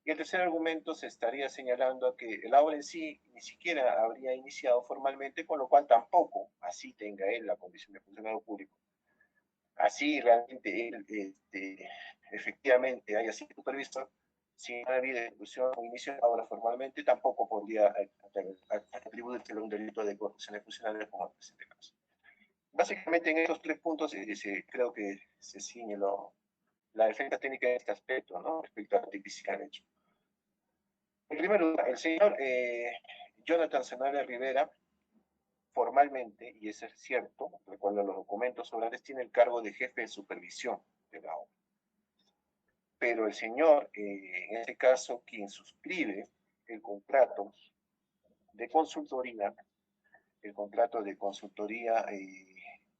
Y el tercer argumento se estaría señalando a que la obra en sí ni siquiera habría iniciado formalmente, con lo cual tampoco así tenga él la condición de funcionario público. Así realmente él efectivamente haya sido supervisor, si no ha habido ejecución o inicio de obra formalmente, tampoco podría atribuirse un delito de corrupción funcional como en este caso. Básicamente en estos tres puntos creo que se ciñe la defensa técnica en este aspecto, ¿no? Respecto a la tipicidad del hecho. En primer lugar, el señor Jonathan Sanabria Rivera, formalmente, y eso es cierto, recuerdo los documentos orales, tiene el cargo de jefe de supervisión de la obra. Pero el señor, en este caso, quien suscribe el contrato de consultoría,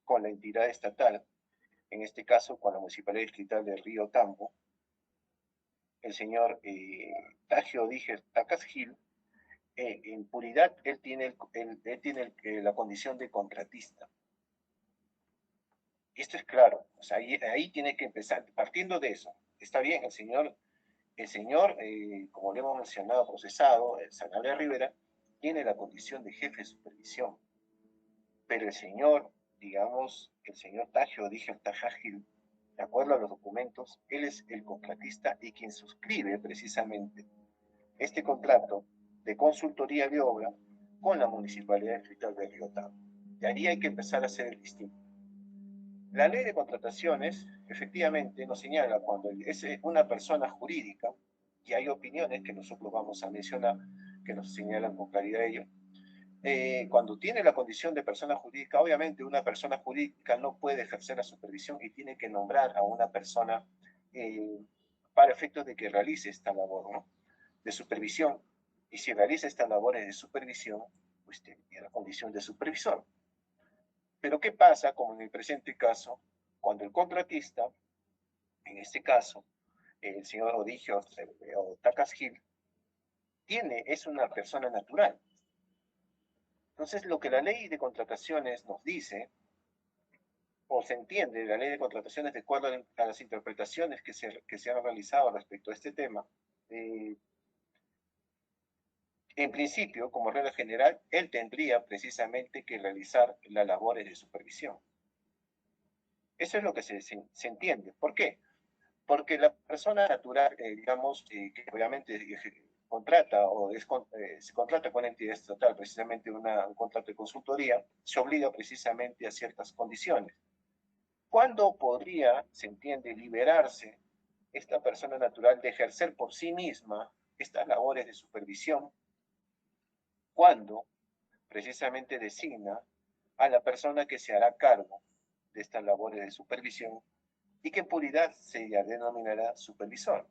con la entidad estatal, en este caso con la Municipalidad Distrital de Río Tambo, el señor Tagio Díger Tacas Gil, en puridad, él tiene la condición de contratista. Esto es claro, o sea, ahí tiene que empezar, partiendo de eso. Está bien, el señor, como le hemos mencionado, procesado, Sanabria Rivera, tiene la condición de jefe de supervisión, pero el señor, digamos, el señor Tagio Díger Tajagil, de acuerdo a los documentos, él es el contratista y quien suscribe precisamente este contrato de consultoría de obra con la Municipalidad Distrital de Río Tambo. De ahí hay que empezar a hacer el distinto. La ley de contrataciones efectivamente nos señala cuando es una persona jurídica, y hay opiniones que nosotros vamos a mencionar que nos señalan con claridad ello. Cuando tiene la condición de persona jurídica, obviamente una persona jurídica no puede ejercer la supervisión y tiene que nombrar a una persona para efectos de que realice esta labor, ¿no?, de supervisión. Y si realiza estas labores de supervisión, pues tiene la condición de supervisor. Pero ¿qué pasa, como en el presente caso, cuando el contratista, en este caso, el señor Odigio o Tacas Gil, es una persona natural? Entonces, lo que la ley de contrataciones nos dice, o se entiende, la ley de contrataciones de acuerdo a las interpretaciones que se han realizado respecto a este tema, en principio, como regla general, él tendría precisamente que realizar las labores de supervisión. Eso es lo que se entiende. ¿Por qué? Porque la persona natural, digamos, que obviamente contrata o se contrata con entidad estatal, precisamente un contrato de consultoría, se obliga precisamente a ciertas condiciones. ¿Cuándo podría, se entiende, liberarse esta persona natural de ejercer por sí misma estas labores de supervisión? Cuando precisamente designa a la persona que se hará cargo de estas labores de supervisión y que en puridad se denominará supervisor.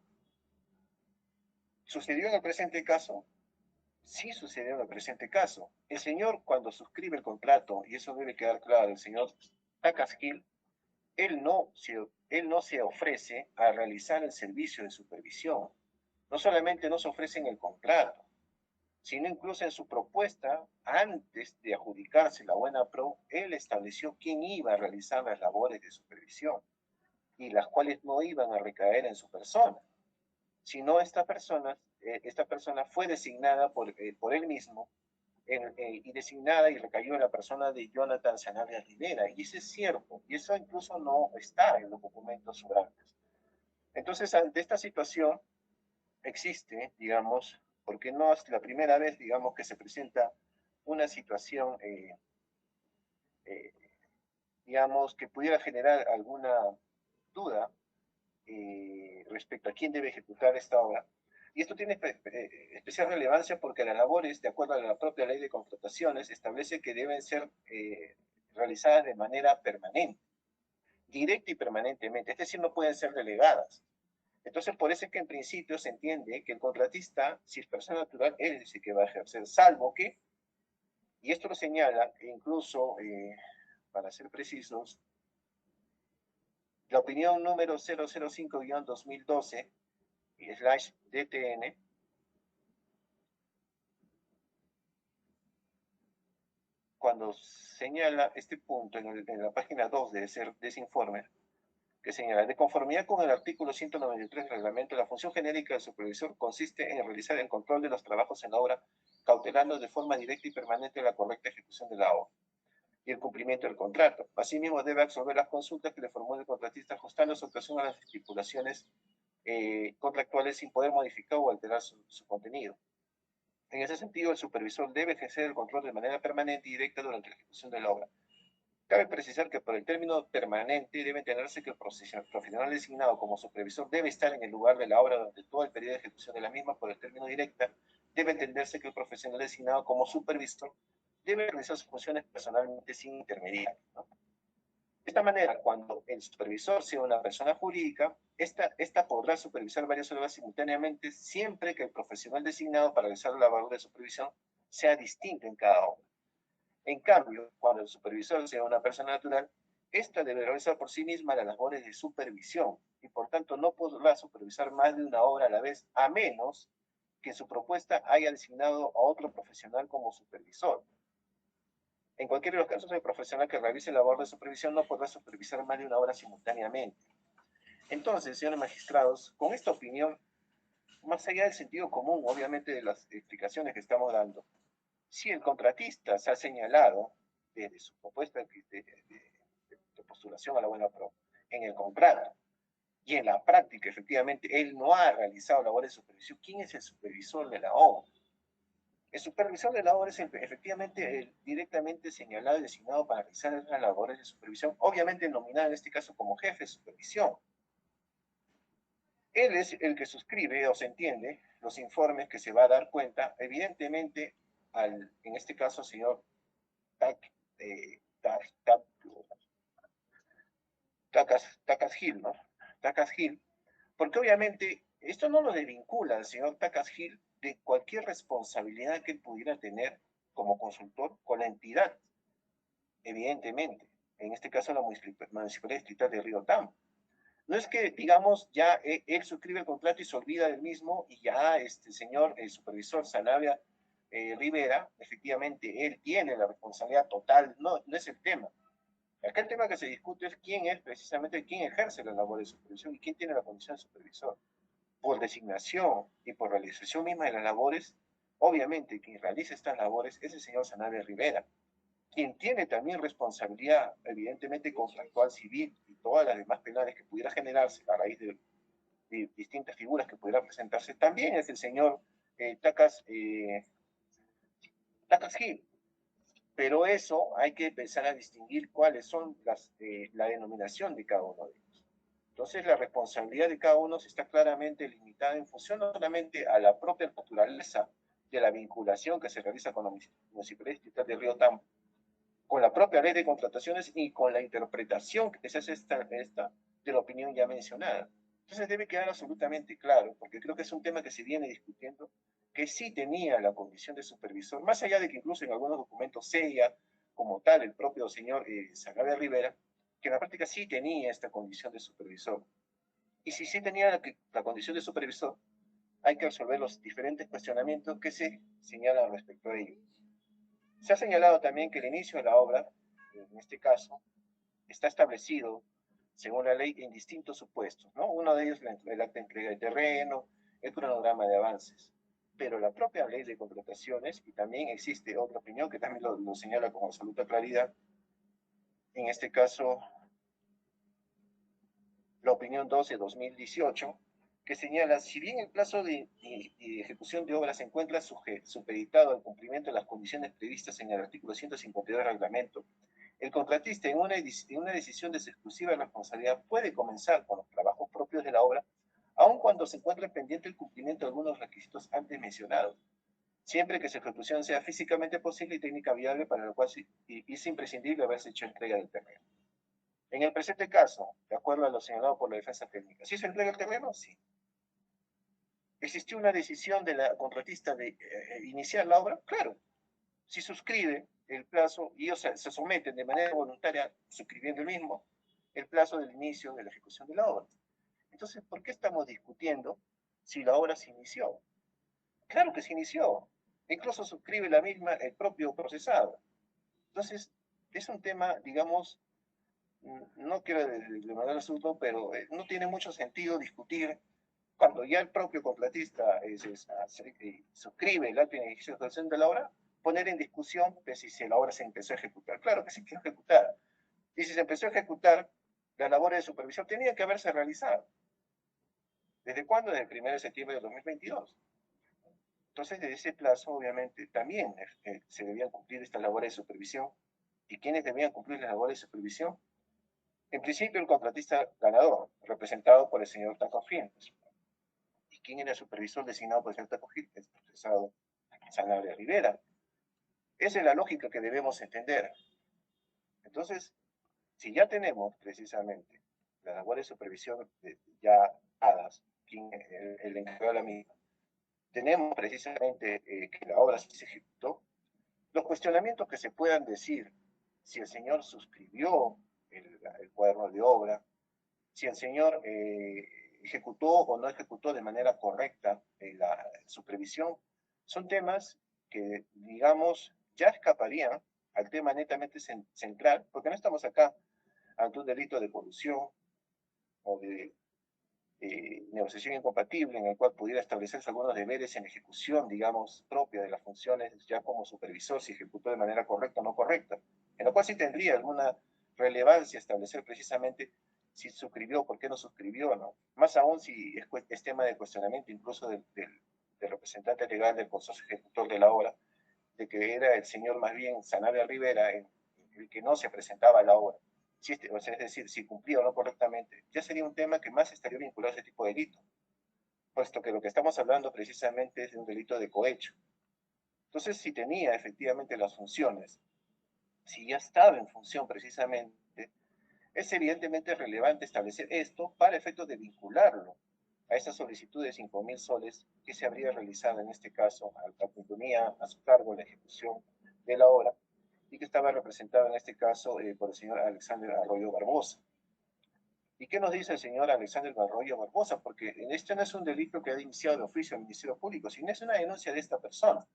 ¿Sucedió en el presente caso? Sí sucedió en el presente caso. El señor, cuando suscribe el contrato, y eso debe quedar claro, el señor Takasgil, él no se ofrece a realizar el servicio de supervisión. No solamente no se ofrece en el contrato, sino incluso en su propuesta, antes de adjudicarse la buena pro, él estableció quién iba a realizar las labores de supervisión y las cuales no iban a recaer en su persona, sino esta persona fue designada por él mismo y designada y recayó en la persona de Jonathan Sanabria Rivera. Y eso es cierto, y eso incluso no está en los documentos sobrantes. Entonces, ante esta situación existe, digamos, porque no es la primera vez, digamos, que se presenta una situación, eh, digamos, que pudiera generar alguna duda respecto a quién debe ejecutar esta obra. Y esto tiene especial relevancia porque las labores, de acuerdo a la propia ley de contrataciones, establece que deben ser realizadas de manera permanente, directa y permanentemente, es decir, no pueden ser delegadas. Entonces, por eso es que en principio se entiende que el contratista, si es persona natural, él es el que va a ejercer, salvo que, y esto lo señala, e incluso, para ser precisos, la opinión número 005-2012/DTN, cuando señala este punto en la página 2 de ese informe, que señala, de conformidad con el artículo 193 del reglamento, la función genérica del supervisor consiste en realizar el control de los trabajos en la obra, cautelando de forma directa y permanente la correcta ejecución de la obra y el cumplimiento del contrato. Asimismo, debe absorber las consultas que le formule el contratista, ajustando su actuación a las estipulaciones contractuales sin poder modificar o alterar su contenido. En ese sentido, el supervisor debe ejercer el control de manera permanente y directa durante la ejecución de la obra. Cabe precisar que por el término permanente debe entenderse que el profesional designado como supervisor debe estar en el lugar de la obra durante todo el periodo de ejecución de la misma. Por el término directa, debe entenderse que el profesional designado como supervisor debe realizar sus funciones personalmente sin intermediarios, ¿no? De esta manera, cuando el supervisor sea una persona jurídica, esta podrá supervisar varias obras simultáneamente siempre que el profesional designado para realizar la labor de supervisión sea distinto en cada obra. En cambio, cuando el supervisor sea una persona natural, esta debe realizar por sí misma las labores de supervisión y por tanto no podrá supervisar más de una obra a la vez, a menos que su propuesta haya designado a otro profesional como supervisor. En cualquiera de los casos, el profesional que realice la labor de supervisión no podrá supervisar más de una obra simultáneamente. Entonces, señores magistrados, con esta opinión, más allá del sentido común, obviamente, de las explicaciones que estamos dando, si el contratista se ha señalado desde su propuesta de postulación a la buena pro en el contrato y en la práctica, efectivamente, él no ha realizado labores de supervisión, ¿quién es el supervisor de la obra? El supervisor de la obra es efectivamente el directamente señalado y designado para realizar las labores de supervisión, obviamente nominado en este caso como jefe de supervisión. Él es el que suscribe o se entiende los informes que se va a dar cuenta, evidentemente, en este caso, señor Takasgil, ¿no? Takasgil, porque obviamente esto no lo desvincula al señor Takasgil de cualquier responsabilidad que él pudiera tener como consultor con la entidad, evidentemente, en este caso la Municipalidad Distrital de Río Tam. No es que, digamos, ya él suscribe el contrato y se olvida del mismo y ya este señor, el supervisor Sanabria Rivera, efectivamente, él tiene la responsabilidad total, no, no es el tema. Acá el tema que se discute es quién es precisamente quién ejerce la labor de supervisión y quién tiene la condición de supervisor. Por designación y por realización misma de las labores, obviamente quien realiza estas labores es el señor Sanabria Rivera, quien tiene también responsabilidad, evidentemente, contractual civil y todas las demás penales que pudiera generarse a raíz de distintas figuras que pudieran presentarse, también es el señor Takasgil. Pero eso hay que empezar a distinguir cuáles son la denominación de cada uno de ellos. Entonces, la responsabilidad de cada uno está claramente limitada en función no solamente a la propia naturaleza de la vinculación que se realiza con la Municipalidad Distrital de Río Tam, con la propia ley de contrataciones y con la interpretación que se hace esta de la opinión ya mencionada. Entonces debe quedar absolutamente claro, porque creo que es un tema que se viene discutiendo, que sí tenía la condición de supervisor, más allá de que incluso en algunos documentos sella como tal el propio señor Sanabria Rivera, que en la práctica sí tenía esta condición de supervisor. Y si sí tenía la condición de supervisor, hay que resolver los diferentes cuestionamientos que se señalan respecto a ello. Se ha señalado también que el inicio de la obra, en este caso, está establecido, según la ley, en distintos supuestos, ¿no? Uno de ellos el acta de entrega de terreno, el cronograma de avances. Pero la propia ley de contrataciones, y también existe otra opinión que también lo señala con absoluta claridad, en este caso, la opinión 12-2018, que señala, si bien el plazo de ejecución de obras se encuentra supeditado al cumplimiento de las condiciones previstas en el artículo 152 del reglamento, el contratista en una decisión de su exclusiva responsabilidad puede comenzar con los trabajos propios de la obra, aun cuando se encuentre pendiente el cumplimiento de algunos requisitos antes mencionados, siempre que su ejecución sea físicamente posible y técnica viable, para lo cual es imprescindible haberse hecho entrega del terreno. En el presente caso, de acuerdo a lo señalado por la defensa técnica, ¿sí se entrega el terreno? Sí. ¿Existió una decisión de la contratista de iniciar la obra? Claro. Si suscribe el plazo y ellos se someten de manera voluntaria, suscribiendo el mismo, el plazo del inicio de la ejecución de la obra. Entonces, ¿por qué estamos discutiendo si la obra se inició? Claro que se inició. Incluso suscribe la misma el propio procesado. Entonces, es un tema, digamos, no quiero demandar el asunto, pero no tiene mucho sentido discutir cuando ya el propio contratista suscribe el acta de ejecución de la obra, poner en discusión pues, si la obra se empezó a ejecutar. Claro que se quiere ejecutar. Y si se empezó a ejecutar, las labores de supervisión tenían que haberse realizado. ¿Desde cuándo? Desde el 1 de septiembre de 2022. Entonces, desde ese plazo, obviamente, también se debían cumplir estas labores de supervisión. ¿Y quiénes debían cumplir las labores de supervisión? En principio, el contratista ganador, representado por el señor Taco Fientes. ¿Y quién era el supervisor designado por el señor Taco Fientes? El procesado Sanabria Rivera. Esa es la lógica que debemos entender. Entonces, si ya tenemos precisamente las labores de supervisión ya dadas, el encargado de la misma, tenemos precisamente que la obra se ejecutó, los cuestionamientos que se puedan decir, si el señor suscribió el cuaderno de obra, si el señor ejecutó o no ejecutó de manera correcta la supervisión, son temas que, digamos, ya escaparían al tema netamente central, porque no estamos acá ante un delito de colusión o de negociación incompatible en el cual pudiera establecerse algunos deberes en ejecución, digamos, propia de las funciones ya como supervisor, si ejecutó de manera correcta o no correcta, en lo cual sí tendría alguna relevancia establecer precisamente si suscribió, por qué no suscribió, ¿no? Más aún si es tema de cuestionamiento incluso del representante legal del consorcio ejecutor de la obra, de que era el señor más bien Sanabria Rivera el que no se presentaba a la obra. O sea, es decir, si cumplía o no correctamente, ya sería un tema que más estaría vinculado a ese tipo de delito, puesto que lo que estamos hablando precisamente es de un delito de cohecho. Entonces, si tenía efectivamente las funciones, si ya estaba en función precisamente, es evidentemente relevante establecer esto para efectos de vincularlo a esa solicitud de 5.000 soles que se habría realizado en este caso al que tenía a su cargo la ejecución de la obra y que estaba representado en este caso por el señor Alexander Arroyo Barbosa. ¿Y qué nos dice el señor Alexander Arroyo Barbosa? Porque en este no es un delito que ha iniciado de oficio el Ministerio Público, sino es una denuncia de esta persona.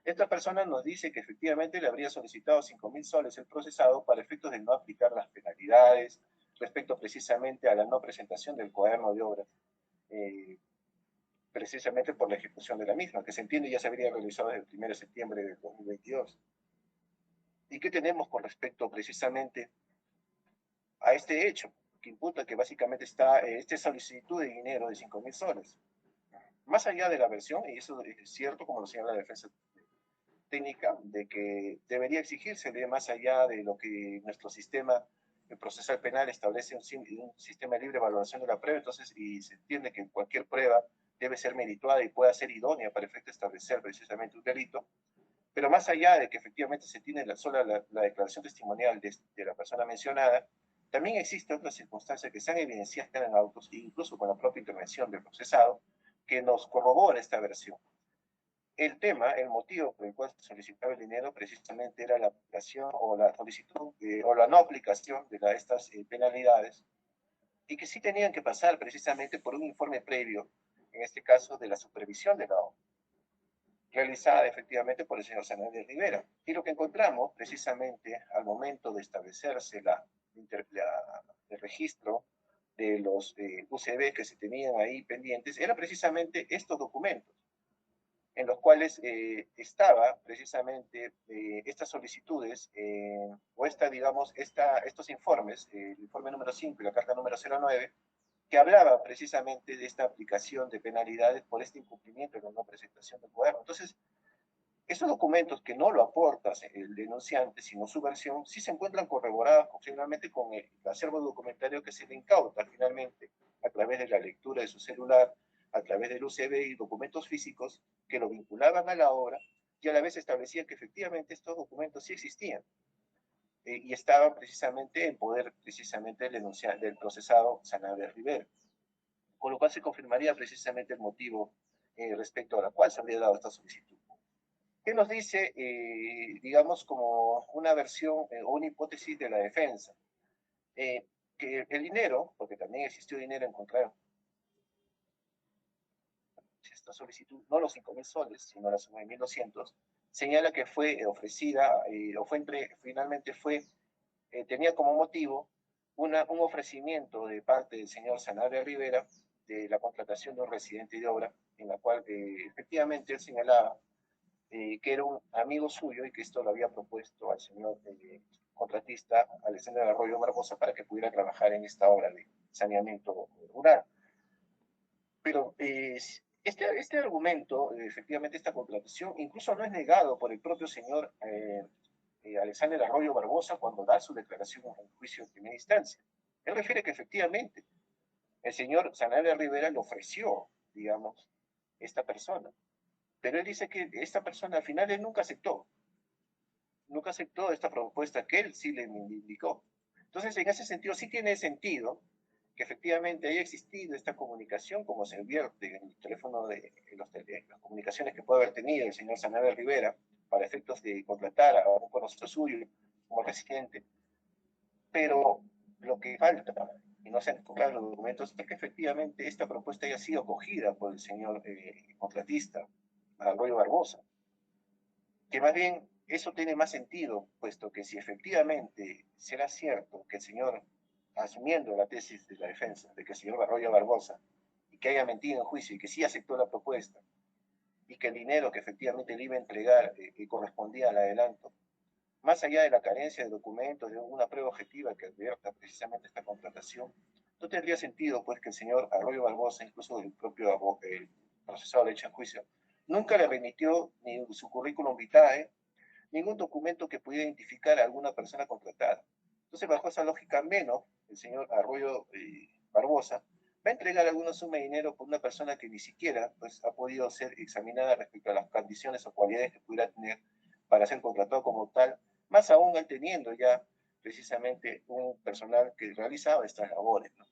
Esta persona nos dice que efectivamente le habría solicitado 5.000 soles el procesado para efectos de no aplicar las penalidades respecto precisamente a la no presentación del cuaderno de obra, precisamente por la ejecución de la misma, que se entiende ya se habría realizado desde el 1 de septiembre de 2022. ¿Y qué tenemos con respecto precisamente a este hecho, que imputa que básicamente está esta solicitud de dinero de 5.000 soles? Más allá de la versión, y eso es cierto, como lo señala la defensa técnica, de que debería exigirse de más allá de lo que nuestro sistema procesal penal establece un sistema de libre valoración de la prueba, entonces, y se entiende que cualquier prueba debe ser merituada y pueda ser idónea para efecto de establecer precisamente un delito. Pero más allá de que efectivamente se tiene la declaración testimonial de la persona mencionada, también existe otra circunstancia que se han evidenciado en autos, e incluso con la propia intervención del procesado, que nos corrobora esta versión. El tema, el motivo por el cual se solicitaba el dinero precisamente era la aplicación o la solicitud o la no aplicación de estas penalidades, y que sí tenían que pasar precisamente por un informe previo, en este caso de la supervisión de la obra, realizada efectivamente por el señor Sanabria Rivera. Y lo que encontramos precisamente al momento de establecerse el registro de los UCB que se tenían ahí pendientes, era precisamente estos documentos, en los cuales estaba precisamente estas solicitudes, o estos informes, el informe número 5 y la carta número 09, que hablaba precisamente de esta aplicación de penalidades por este incumplimiento de la no presentación del cuaderno. Entonces, esos documentos que no lo aporta el denunciante, sino su versión, sí se encuentran corroborados finalmente con el acervo documentario que se le incauta finalmente a través de la lectura de su celular, a través del UCB y documentos físicos que lo vinculaban a la obra y a la vez establecían que efectivamente estos documentos sí existían y estaban precisamente en poder precisamente del procesado Sanabria Rivera, con lo cual se confirmaría precisamente el motivo respecto a la cual se habría dado esta solicitud. ¿Qué nos dice, digamos, como una versión o una hipótesis de la defensa? Que el dinero, porque también existió dinero encontrado, esta solicitud, no los 5.000 soles, sino las 9.200, señala que fue ofrecida, o finalmente tenía como motivo un ofrecimiento de parte del señor Sanabria Rivera de la contratación de un residente de obra, en la cual efectivamente él señalaba que era un amigo suyo y que esto lo había propuesto al señor contratista Alexander Arroyo Barbosa para que pudiera trabajar en esta obra de saneamiento rural. Pero este argumento, efectivamente esta contratación, incluso no es negado por el propio señor Alexander Arroyo Barbosa cuando da su declaración en juicio de primera instancia. Él refiere que efectivamente el señor Sanabria Rivera le ofreció, digamos, esta persona. Pero él dice que esta persona al final él nunca aceptó esta propuesta que él sí le indicó. Entonces, en ese sentido, sí tiene sentido que efectivamente haya existido esta comunicación, como se advierte en el teléfono las comunicaciones que puede haber tenido el señor Sanabria Rivera para efectos de contratar a un conocido suyo como residente. Pero lo que falta, y no se han encontrado los documentos, es que efectivamente esta propuesta haya sido acogida por el señor contratista, Arroyo Barbosa, que más bien eso tiene más sentido, puesto que si efectivamente será cierto que el señor, asumiendo la tesis de la defensa, de que el señor Arroyo Barbosa, y que haya mentido en juicio y que sí aceptó la propuesta, y que el dinero que efectivamente le iba a entregar correspondía al adelanto, más allá de la carencia de documentos, de una prueba objetiva que advierta precisamente esta contratación, no tendría sentido pues que el señor Arroyo Barbosa, incluso el propio el procesado hecho en juicio, nunca le remitió ni su currículum vitae, ningún documento que pudiera identificar a alguna persona contratada. Entonces, bajo esa lógica, menos el señor Arroyo Barbosa va a entregar alguna suma de dinero por una persona que ni siquiera pues, ha podido ser examinada respecto a las condiciones o cualidades que pudiera tener para ser contratado como tal, más aún él teniendo ya precisamente un personal que realizaba estas labores, ¿no?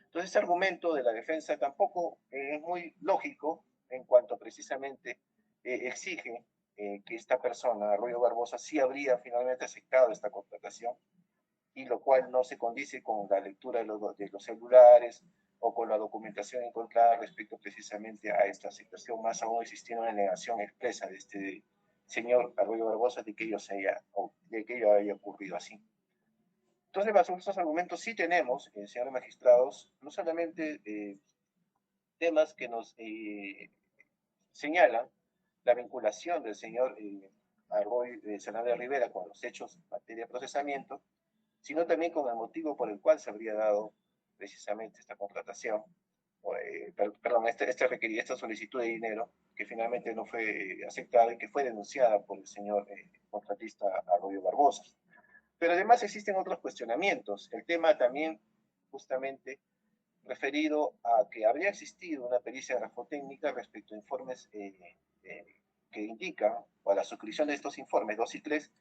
Entonces, este argumento de la defensa tampoco es muy lógico en cuanto precisamente exige que esta persona, Arroyo Barbosa, sí habría finalmente aceptado esta contratación, y lo cual no se condice con la lectura de los celulares o con la documentación encontrada respecto precisamente a esta situación, más aún existiendo una negación expresa de este señor Arroyo Barbosa de que ello haya ocurrido así. Entonces, bajo estos argumentos sí tenemos, señores magistrados, no solamente temas que nos señalan la vinculación del señor Arroyo Sanabria Rivera con los hechos en materia de procesamiento, sino también con el motivo por el cual se habría dado precisamente esta contratación, perdón, esta solicitud de dinero que finalmente no fue aceptada y que fue denunciada por el señor contratista Arroyo Barbosa. Pero además existen otros cuestionamientos. El tema también justamente referido a que habría existido una pericia grafotécnica respecto a informes que indican, o a la suscripción de estos informes 2 y 3,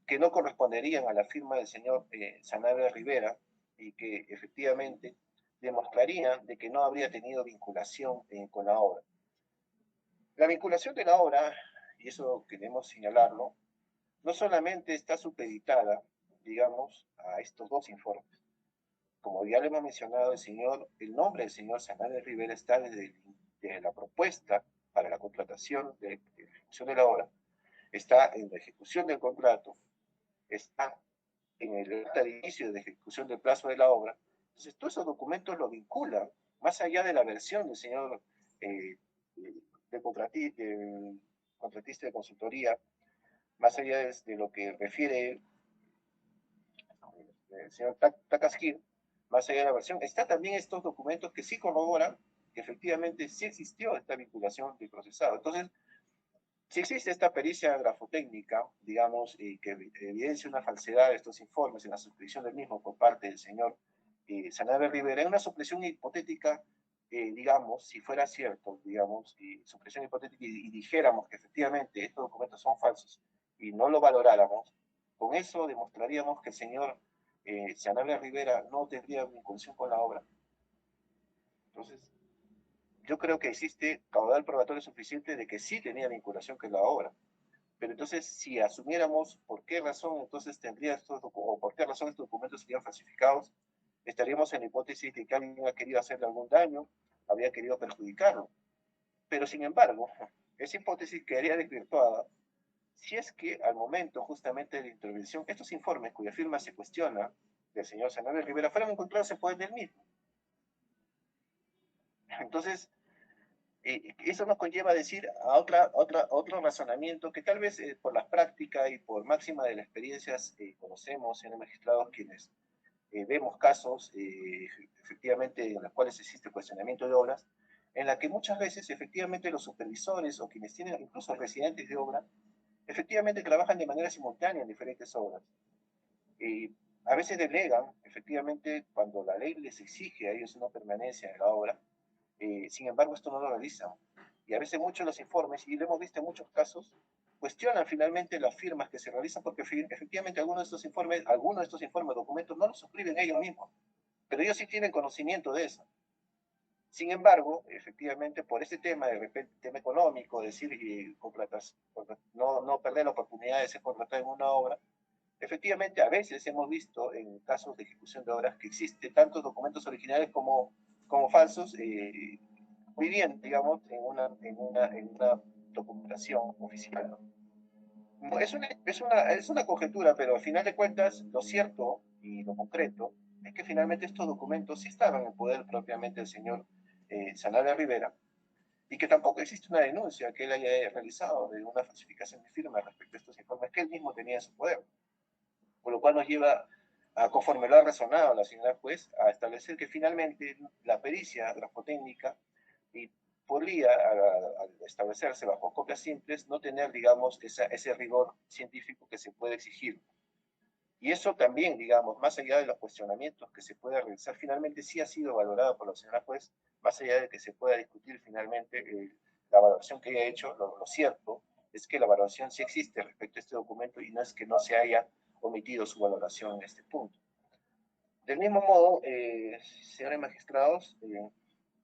que no corresponderían a la firma del señor Sanabria Rivera y que efectivamente demostrarían de que no habría tenido vinculación con la obra. La vinculación de la obra, y eso queremos señalarlo, no solamente está supeditada, digamos, a estos dos informes. Como ya le hemos mencionado, el nombre del señor Sanabria Rivera está desde la propuesta para la contratación de ejecución de la obra, está en la ejecución del contrato, está en el acta de inicio de ejecución del plazo de la obra. Entonces, todos esos documentos lo vinculan, más allá de la versión del señor del contratista de consultoría, más allá de lo que refiere el señor Takaskin, más allá de la versión, está también estos documentos que sí corroboran que efectivamente sí existió esta vinculación del procesado. Entonces, si existe esta pericia grafotécnica, digamos, que evidencia una falsedad de estos informes en la suscripción del mismo por parte del señor Sanabria Rivera, es una supresión hipotética, digamos, si fuera cierto, digamos, supresión hipotética y dijéramos que efectivamente estos documentos son falsos y no lo valoráramos, con eso demostraríamos que el señor Sanabria Rivera no tendría vinculación con la obra. Entonces, yo creo que existe caudal probatorio suficiente de que sí tenía vinculación con la obra. Pero entonces, si asumiéramos por qué razón entonces tendría o por qué razón estos documentos serían falsificados, estaríamos en la hipótesis de que alguien ha querido hacerle algún daño, había querido perjudicarlo. Pero sin embargo, esa hipótesis quedaría desvirtuada si es que al momento justamente de la intervención, estos informes cuya firma se cuestiona del señor Sanabria Rivera fueran encontrados en poder del mismo. Entonces, eso nos conlleva a decir a otro razonamiento que tal vez por la práctica y por máxima de las experiencias conocemos en los magistrados quienes vemos casos efectivamente en los cuales existe cuestionamiento de obras, en la que muchas veces efectivamente los supervisores o quienes tienen incluso residentes de obra, efectivamente trabajan de manera simultánea en diferentes obras. A veces delegan, efectivamente, cuando la ley les exige a ellos una permanencia en la obra, sin embargo, esto no lo realizan. Y a veces muchos de los informes, y lo hemos visto en muchos casos, cuestionan finalmente las firmas que se realizan porque efectivamente algunos de estos informes, documentos, no los suscriben ellos mismos, pero ellos sí tienen conocimiento de eso. Sin embargo, efectivamente, por este tema, de repente, tema económico, decir, no perder la oportunidad de ser contratado en una obra, efectivamente, a veces hemos visto en casos de ejecución de obras que existen tantos documentos originales como falsos, muy bien, digamos, en una documentación oficial. Es una conjetura, pero al final de cuentas, lo cierto y lo concreto es que finalmente estos documentos sí estaban en poder propiamente del señor Sanabria Rivera y que tampoco existe una denuncia que él haya realizado de una falsificación de firma respecto a estos informes que él mismo tenía en su poder. Por lo cual nos lleva, conforme lo ha razonado la señora juez, a establecer que finalmente la pericia grafotécnica podría, al establecerse bajo copias simples, no tener, digamos, ese rigor científico que se puede exigir. Y eso también, digamos, más allá de los cuestionamientos que se pueda realizar, finalmente sí ha sido valorado por la señora juez, más allá de que se pueda discutir finalmente la valoración que haya hecho, lo cierto es que la valoración sí existe respecto a este documento y no es que no se haya omitido su valoración en este punto. Del mismo modo, señores magistrados,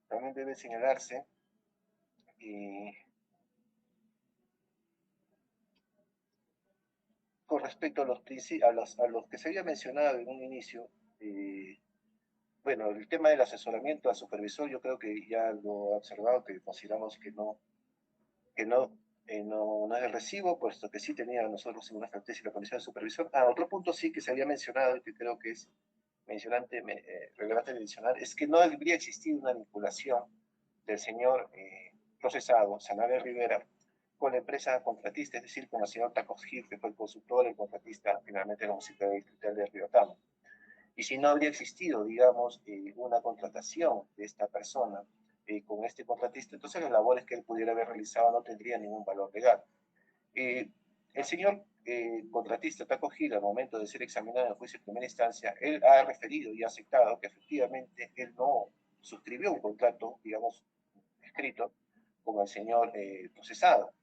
también debe señalarse con respecto a los que se había mencionado en un inicio, bueno, el tema del asesoramiento al supervisor, yo creo que ya lo ha observado, que consideramos que no es de recibo, puesto que sí tenía nosotros en una estrategia la condición de supervisor. Otro punto sí que se había mencionado y que creo que es relevante mencionar, es que no debería existir una vinculación del señor procesado, Sanabria Rivera, con la empresa contratista, es decir, con el señor Tacos Gil, que fue el consultor, el contratista finalmente de la Municipalidad Distrital de Riotamo. Y si no habría existido, digamos, una contratación de esta persona con este contratista, entonces las labores que él pudiera haber realizado no tendrían ningún valor legal. El señor contratista Taco Gil, al momento de ser examinado en el juicio de primera instancia, él ha referido y ha aceptado que efectivamente él no suscribió un contrato, digamos, escrito con el señor procesado.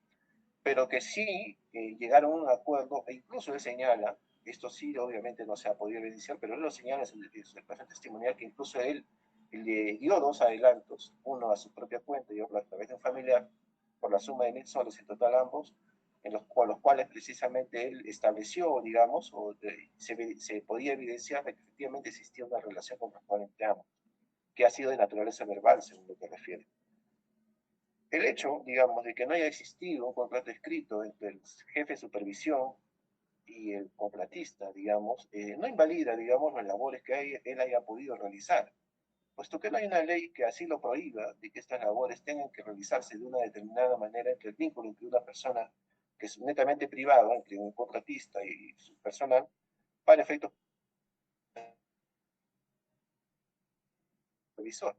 pero que sí llegaron a un acuerdo, e incluso él señala, esto sí obviamente no se ha podido evidenciar, pero él lo señala en su declaración testimonial, que incluso él le dio 2 adelantos, uno a su propia cuenta y otro a través de un familiar, por la suma de 1.000 soles en total ambos, en los cuales precisamente él estableció, digamos, se podía evidenciar que efectivamente existía una relación contractual entre ambos, que ha sido de naturaleza verbal, según lo que refiere. El hecho, digamos, de que no haya existido un contrato escrito entre el jefe de supervisión y el contratista, digamos, no invalida, digamos, las labores que él haya podido realizar, puesto que no hay una ley que así lo prohíba, de que estas labores tengan que realizarse de una determinada manera entre el vínculo entre una persona que es netamente privada, entre un contratista y su personal, para efectos supervisor.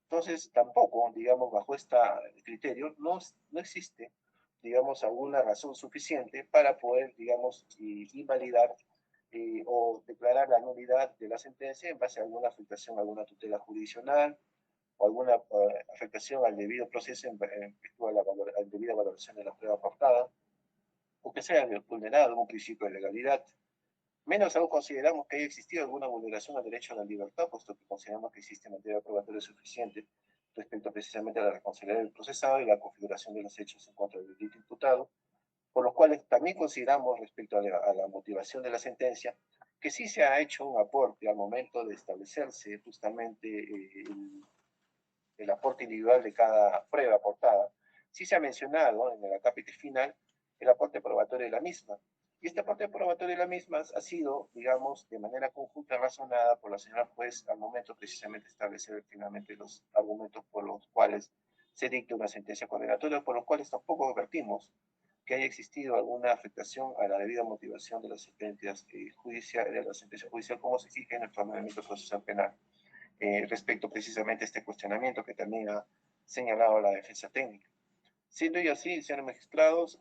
Entonces, tampoco, digamos, bajo este criterio, no existe, digamos, alguna razón suficiente para poder, digamos, invalidar o declarar la nulidad de la sentencia en base a alguna afectación, alguna tutela jurisdiccional o alguna afectación al debido proceso en virtud a la debida valoración de la prueba aportada, o que sea vulnerado algún principio de legalidad. Menos aún consideramos que haya existido alguna vulneración al derecho a la libertad, puesto que consideramos que existe material probatorio suficiente respecto precisamente a la responsabilidad del procesado y la configuración de los hechos en contra del delito imputado, por lo cual también consideramos respecto a la motivación de la sentencia que sí se ha hecho un aporte al momento de establecerse justamente el aporte individual de cada prueba aportada. Sí se ha mencionado en el acápite final el aporte probatorio de la misma. Y este aporte probatorio de la misma ha sido, digamos, de manera conjunta razonada por la señora juez al momento precisamente de establecer finalmente los argumentos por los cuales se dicta una sentencia condenatoria, por los cuales tampoco advertimos que haya existido alguna afectación a la debida motivación de las sentencias judiciales, de la sentencia judicial como se fija en el ordenamiento procesal penal. Respecto precisamente a este cuestionamiento que también ha señalado la defensa técnica. Siendo ello así, señores magistrados,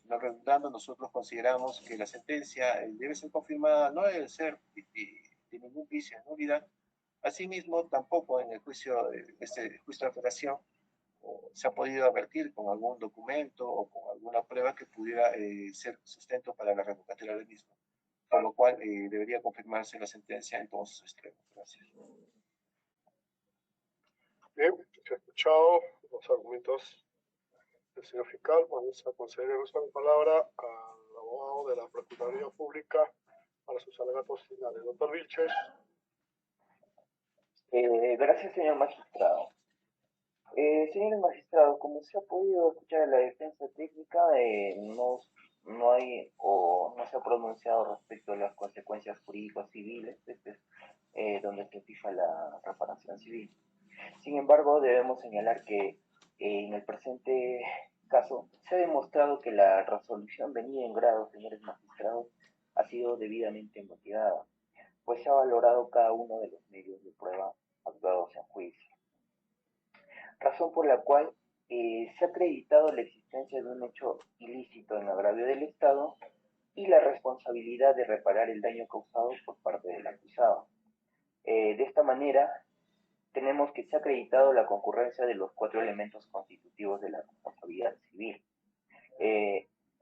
no redundando, nosotros consideramos que la sentencia debe ser confirmada, no debe ser de ningún vicio de nulidad. Asimismo, tampoco en el juicio, este juicio de apelación, se ha podido advertir con algún documento o con alguna prueba que pudiera ser sustento para la revocatoria del mismo, por lo cual debería confirmarse la sentencia en todos sus extremos. Gracias. Bien, se ha escuchado los argumentos del señor fiscal. Vamos a conceder el uso de la palabra al abogado de la Procuraduría Pública para sus alegatos finales. Doctor Vilches. Gracias, señor magistrado. Señor magistrado, como se ha podido escuchar en la defensa técnica, no hay o no se ha pronunciado respecto a las consecuencias jurídicas civiles, donde se fija la reparación civil. Sin embargo, debemos señalar que en el presente caso se ha demostrado que la resolución venida en grado, señores magistrados, ha sido debidamente motivada, pues se ha valorado cada uno de los medios de prueba actuados en juicio. Razón por la cual se ha acreditado la existencia de un hecho ilícito en agravio del Estado y la responsabilidad de reparar el daño causado por parte del acusado. De esta manera, tenemos que se ha acreditado la concurrencia de los 4 elementos constitutivos de la responsabilidad civil.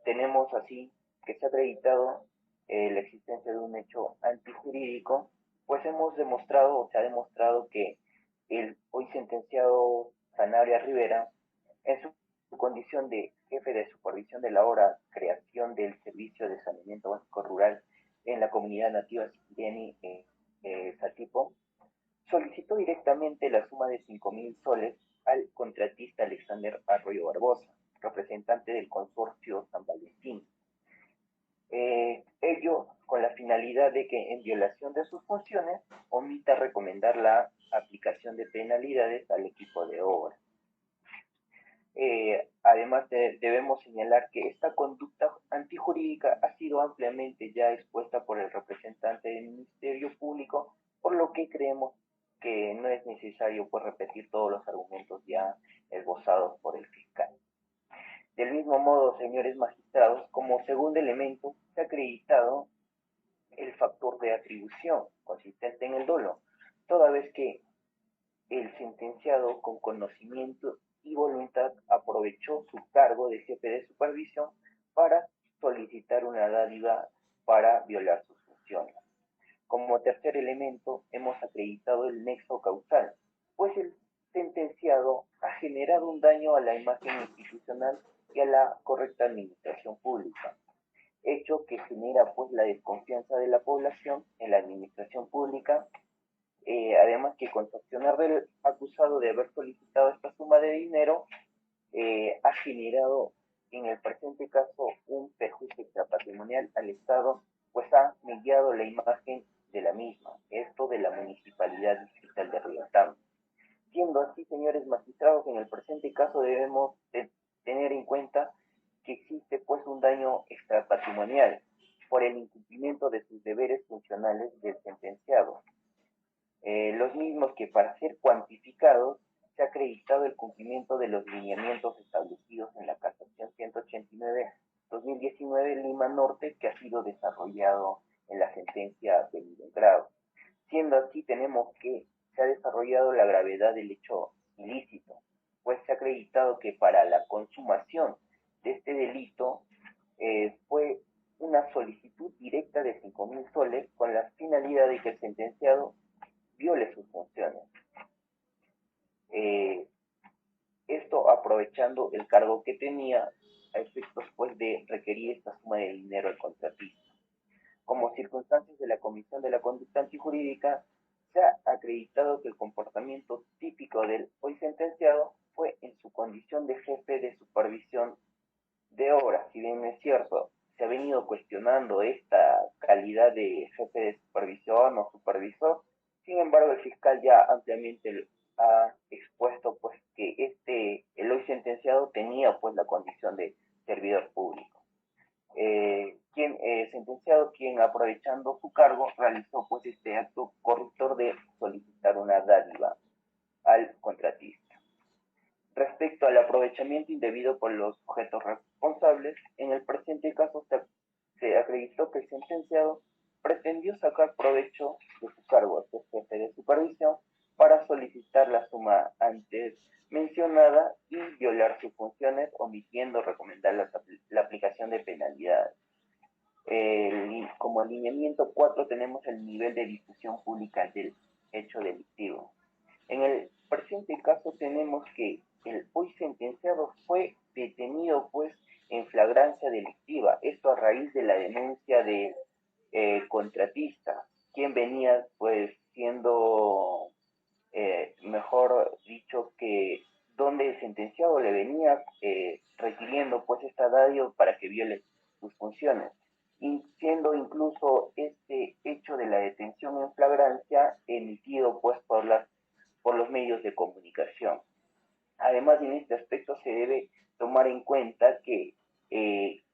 Tenemos así que se ha acreditado la existencia de un hecho antijurídico, pues hemos demostrado o se ha demostrado que el hoy sentenciado Sanabria Rivera, en su condición de jefe de supervisión de la obra creación del Servicio de Saneamiento Básico Rural en la comunidad nativa Siquireni, Satipo, solicitó directamente la suma de 5.000 soles al contratista Alexander Arroyo Barbosa, representante del consorcio San Valentín. Ello con la finalidad de que, en violación de sus funciones, omita recomendar la aplicación de penalidades al equipo de obra. Además, debemos señalar que esta conducta antijurídica ha sido ampliamente ya expuesta por el representante del Ministerio Público, por lo que creemos que no es necesario pues, repetir todos los argumentos ya esbozados por el fiscal. Del mismo modo, señores magistrados, como segundo elemento, se ha acreditado el factor de atribución consistente en el dolo, toda vez que el sentenciado, con conocimiento y voluntad aprovechó su cargo de jefe de supervisión para solicitar una dádiva para violar sus funciones. Como tercer elemento, hemos acreditado el nexo causal, pues el sentenciado ha generado un daño a la imagen institucional y a la correcta administración pública, hecho que genera pues la desconfianza de la población en la administración pública, además que con sancionar del acusado de haber solicitado esta suma de dinero, ha generado en el presente caso un perjuicio extrapatrimonial al Estado, pues ha mediado la imagen de la misma, esto de la Municipalidad Distrital de Riotama. Siendo así, señores magistrados, en el presente caso debemos tener en cuenta que existe pues un daño extrapatrimonial por el incumplimiento de sus deberes funcionales del sentenciado. Los mismos que para ser cuantificados se ha acreditado el cumplimiento de los lineamientos establecidos en la Casación 189-2019 Lima Norte, que ha sido desarrollado en la sentencia de nivel grado. Siendo así, tenemos que se ha desarrollado la gravedad del hecho ilícito, pues se ha acreditado que para la consumación de este delito fue una solicitud directa de 5.000 soles con la finalidad de que el sentenciado viole sus funciones. Esto aprovechando el cargo que tenía a efectos pues de requerir esta suma de dinero al contratista. Como circunstancias de la comisión de la conducta antijurídica, se ha acreditado que el comportamiento típico del hoy sentenciado fue en su condición de jefe de supervisión de obra. Si bien es cierto, se ha venido cuestionando esta calidad de jefe de supervisión o supervisor, sin embargo el fiscal ya ampliamente ha expuesto pues que el hoy sentenciado tenía pues la condición de servidor público. Sentenciado quien aprovechando su cargo realizó pues este acto corruptor de solicitar una dádiva al contratista. Respecto al aprovechamiento indebido por los sujetos responsables, en el presente caso se acreditó que el sentenciado pretendió sacar provecho de su cargo de jefe de supervisión para solicitar la suma antes mencionada y violar sus funciones, omitiendo recomendar la aplicación de penalidades. Como alineamiento 4 tenemos el nivel de difusión pública del hecho delictivo. En el presente caso tenemos que el hoy sentenciado fue detenido pues en flagrancia delictiva, esto a raíz de la denuncia de contratista, quien venía pues siendo, mejor dicho, que donde el sentenciado le venía requiriendo pues esta dádiva para que viole sus funciones, y siendo incluso este hecho de la detención en flagrancia emitido pues por los medios de comunicación. Además, en este aspecto se debe tomar en cuenta que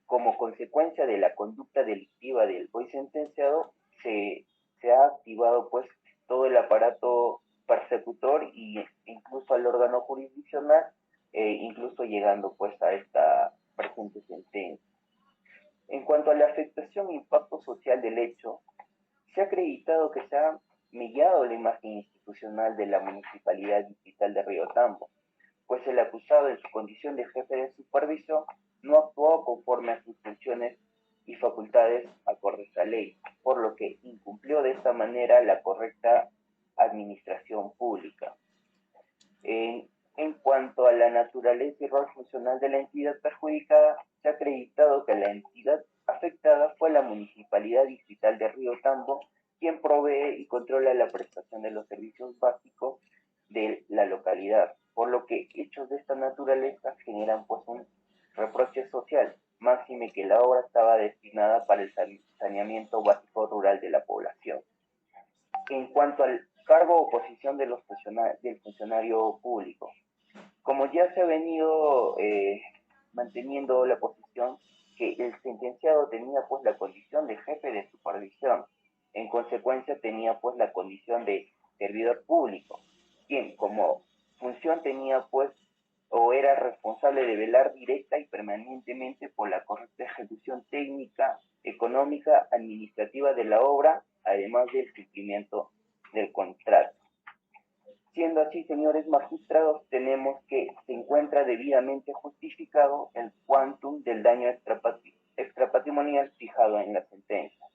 como consecuencia de la conducta delictiva del hoy sentenciado se ha activado pues todo el aparato persecutor y incluso al órgano jurisdiccional, incluso llegando pues a esta presente sentencia. En cuanto a la afectación e impacto social del hecho, se ha acreditado que se ha mediado la imagen institucional de la Municipalidad Distrital de Riobamba, pues el acusado en su condición de jefe de supervisión no actuó conforme a sus funciones y facultades acordes a ley, por lo que incumplió de esta manera la correcta administración pública. En cuanto a la naturaleza y rol funcional de la entidad perjudicada, se ha acreditado que la entidad afectada fue la Municipalidad Distrital de Río Tambo, quien provee y controla la prestación de los servicios básicos de la localidad, por lo que hechos de esta naturaleza generan pues un reproche social, máxime que la obra estaba destinada para el saneamiento básico rural de la población. En cuanto al cargo o posición de del funcionario público, como ya se ha venido manteniendo la posición que el sentenciado tenía pues la condición de jefe de supervisión, en consecuencia tenía pues la condición de servidor público, quien como función tenía pues o era responsable de velar directa y permanentemente por la correcta ejecución técnica, económica, administrativa de la obra, además del cumplimiento del contrato. Siendo así, señores magistrados, tenemos que se encuentra debidamente justificado el quantum del daño extrapatrimonial fijado en la sentencia.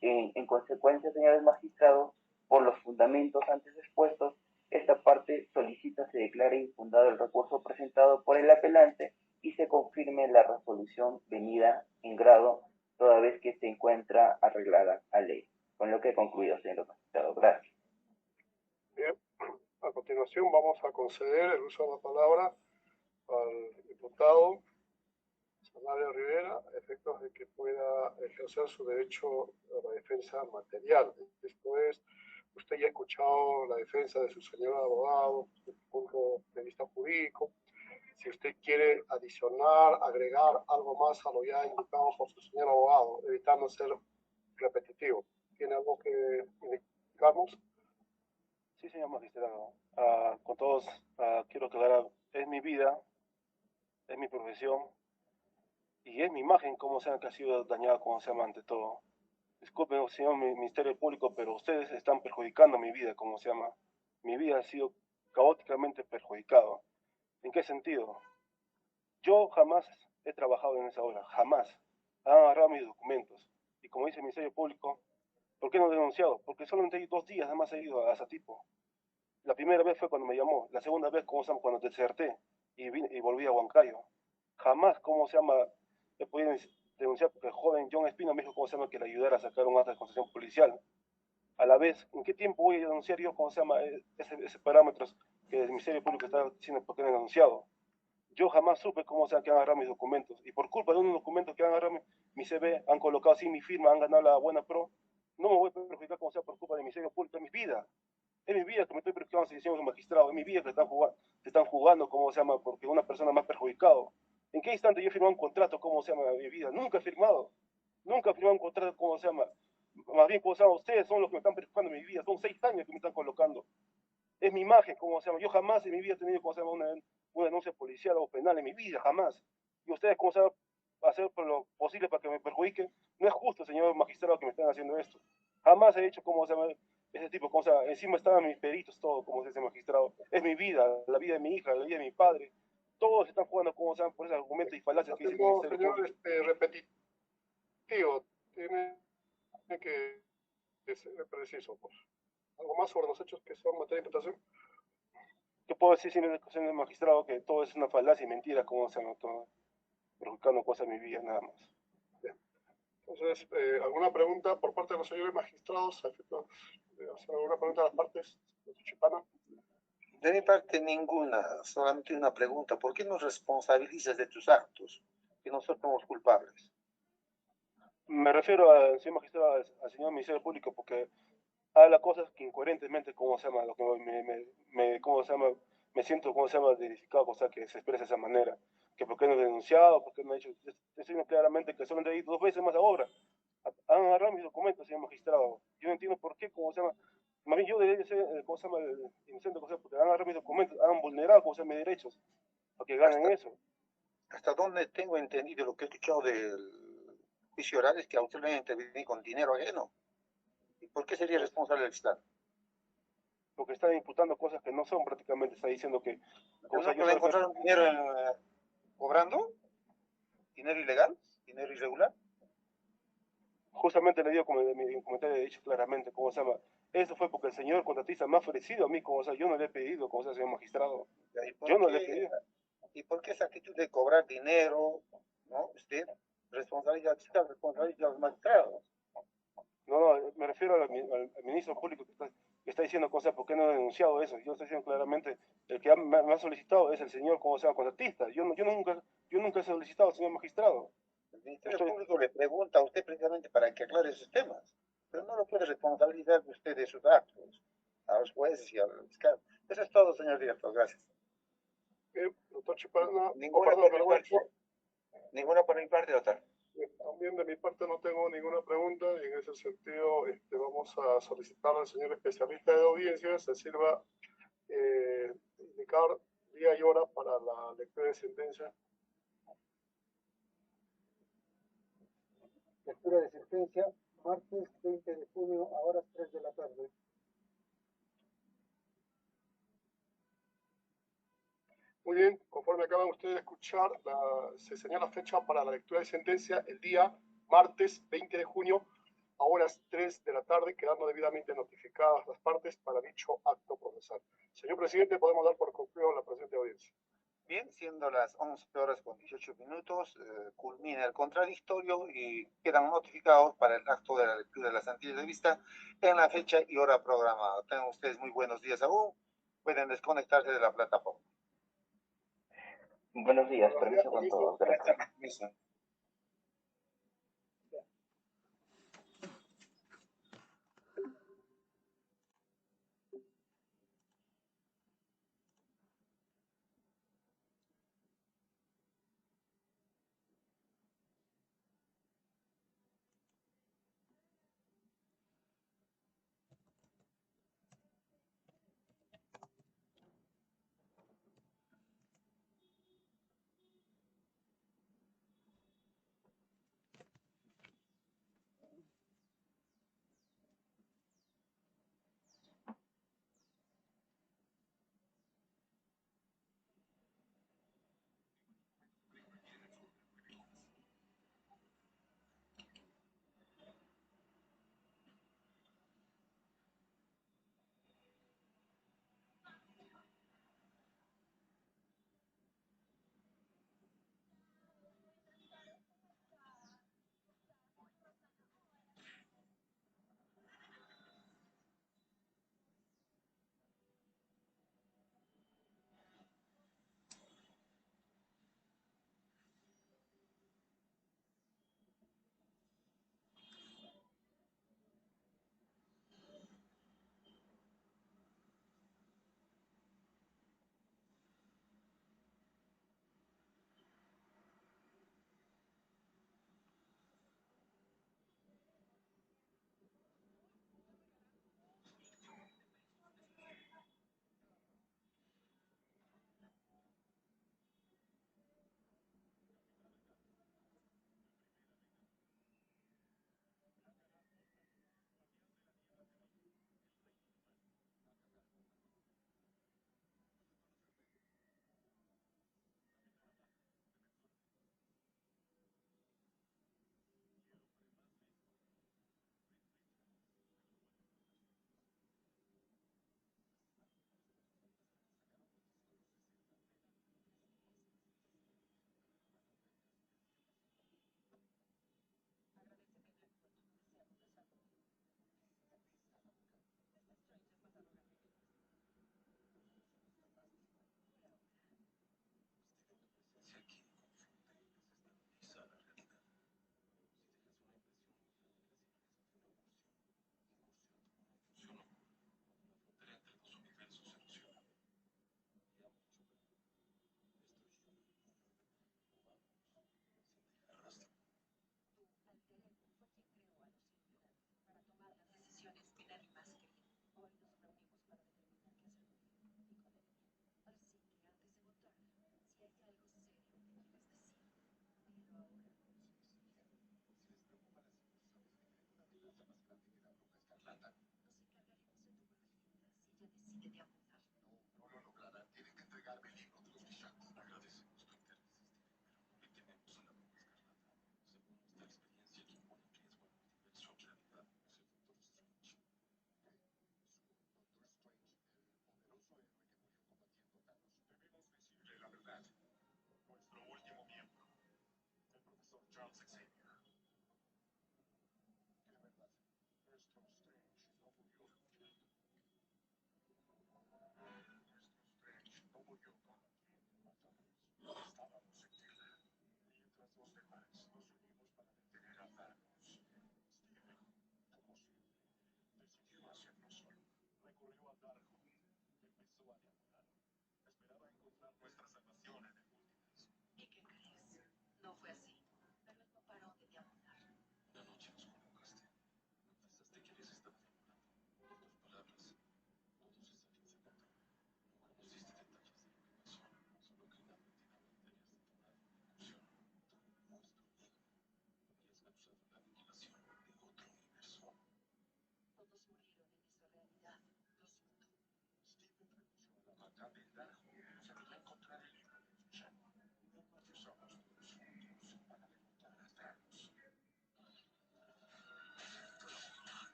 En consecuencia, señores magistrados, por los fundamentos antes expuestos, esta parte solicita se declare infundado el recurso presentado por el apelante y se confirme la resolución venida en grado, toda vez que se encuentra arreglada a ley. Con lo que he concluido, señor magistrado. Gracias. Bien, a continuación vamos a conceder el uso de la palabra al diputado Sanabria Rivera, a efectos de que pueda ejercer su derecho a la defensa material. Esto es, usted ya ha escuchado la defensa de su señor abogado desde el punto de vista jurídico. Si usted quiere adicionar, agregar algo más a lo ya indicado por su señor abogado, evitando ser repetitivo, ¿tiene algo que indicarnos? Sí, señor magistrado. Con todos, quiero aclarar, es mi vida, es mi profesión y es mi imagen, como sea, que ha sido dañada, como se llama, ante todo. Disculpen, señor Ministerio Público, pero ustedes están perjudicando mi vida, como se llama. Mi vida ha sido caóticamente perjudicado. ¿En qué sentido? Yo jamás he trabajado en esa obra, jamás. Han agarrado mis documentos. Y como dice el Ministerio Público, ¿por qué no he denunciado? Porque solamente 2 días además he ido a ese tipo. La primera vez fue cuando me llamó, la segunda vez, ¿cómo se llama? Cuando deserté y volví a Huancayo. Jamás, ¿cómo se llama? He podido denunciar porque el joven John Espino me dijo, ¿cómo se llama? Que le ayudara a sacar un acta de concesión policial. A la vez, ¿en qué tiempo voy a denunciar yo, cómo se llama? Ese parámetros que el Ministerio Público está diciendo por qué no he denunciado. Yo jamás supe cómo se han agarrado mis documentos. Y por culpa de unos documentos que han agarrado mi CV, han colocado así mi firma, han ganado la buena pro, no me voy a perjudicar como sea por culpa del Ministerio Público, es mi vida. Es mi vida que me estoy perjudicando si decimos un magistrado, es mi vida que están jugando, ¿cómo se llama? Porque una persona más perjudicado. ¿En qué instante yo he firmado un contrato, cómo se llama, mi vida? Nunca he firmado. Nunca he firmado un contrato, ¿cómo se llama? Más bien, ¿cómo se llama? Ustedes son los que me están perjudicando mi vida. Son 6 años que me están colocando. Es mi imagen, ¿cómo se llama? Yo jamás en mi vida he tenido, ¿cómo se llama? Una denuncia policial o penal en mi vida, jamás. Y ustedes, ¿cómo se llama? Hacer por lo posible para que me perjudiquen. No es justo, señor magistrado, que me estén haciendo esto. Jamás he hecho, ¿cómo se llama? Ese tipo de cosas. Encima estaban mis peritos, todo, como dice ese magistrado. Es mi vida, la vida de mi hija, la vida de mi padre. Todos están jugando, ¿cómo se llama? Por ese argumento y falacias que dice el Ministerio Señor Público. repetitivo, tiene que ser preciso. Pues. ¿Algo más sobre los hechos que son materia de imputación? ¿Qué puedo decir, señor magistrado? Que todo es una falacia y mentira, ¿cómo se llama? Todo, perjudicando cosas en mi vida, nada más. Bien. Entonces, ¿alguna pregunta por parte de los señores magistrados? ¿Hacer alguna pregunta a las partes? Chipana. De mi parte, ninguna, solamente una pregunta. ¿Por qué nos responsabilizas de tus actos? Que nosotros somos culpables. Me refiero al señor magistrado, al señor Ministerio Público, porque habla cosas que incoherentemente, ¿cómo se llama? Lo que ¿cómo se llama? Me siento, ¿cómo se llama? Identificado, o sea, que se expresa de esa manera. Que por qué no he denunciado, por qué no he hecho. Decimos claramente que solamente he ido 2 veces más a obra. Han agarrado mis documentos, señor magistrado. Yo no entiendo por qué, ¿cómo se llama? Más bien yo debería ser, ¿cómo se llama? El inocente, ¿cómo se llama? Porque han agarrado mis documentos, han vulnerado, ¿cómo se llama? Mis derechos, para que ganen eso. Hasta donde tengo entendido lo que he escuchado del juicio oral es que a usted le han intervenido con dinero ajeno. ¿Y por qué sería responsable el Estado? Porque están imputando cosas que no son prácticamente, está diciendo que... ¿No le encontraron dinero cobrando? ¿Dinero ilegal? ¿Dinero irregular? Justamente le digo, como en mi comentario he dicho claramente, ¿cómo se llama? Eso fue porque el señor contratista me ha ofrecido a mí, como, o sea, yo no le he pedido, como sea, señor magistrado. Yo no le he pedido. ¿Y por qué esa actitud de cobrar dinero, no? Usted responsabilidad fiscal, responsabilidad de los magistrados. No, me refiero al ministro público que está diciendo cosas, ¿por qué no he denunciado eso? Yo estoy diciendo claramente, el que me ha solicitado es el señor, como sea, contratista. Yo nunca he solicitado al señor magistrado. El Ministerio Público le pregunta a usted precisamente para que aclare esos temas, pero no lo puede responsabilizar usted de sus actos, a los jueces y al fiscal. Eso es todo, señor director, gracias. Doctor Chipana. Ninguna por mi parte, doctor. También de mi parte no tengo ninguna pregunta. En ese sentido, vamos a solicitar al señor especialista de audiencias se sirva indicar día y hora para la lectura de sentencia. Lectura de sentencia, martes 20 de junio a horas 3 de la tarde. Muy bien, conforme acaban ustedes de escuchar, se señala fecha para la lectura de sentencia el día martes 20 de junio a horas 3 de la tarde, quedando debidamente notificadas las partes para dicho acto procesal. Señor presidente, podemos dar por concluido la presente audiencia. Bien, siendo las 11:18, culmina el contradictorio y quedan notificados para el acto de la lectura de las antillas de vista en la fecha y hora programada. Tengan ustedes muy buenos días aún. Pueden desconectarse de la plataforma. Buenos días, permiso con todos. Gracias. Permiso.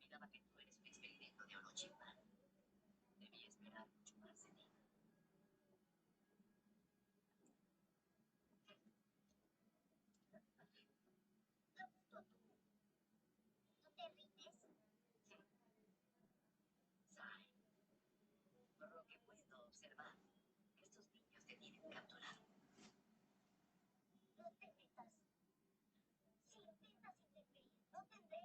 olvidaba que tú eres un experimento de Orochimaru. Debí esperar mucho más de ti. ¿No te rindes? Sai, por lo que puedo observar, estos niños te tienen capturado. No te metas. Si intentas interferir, no tendré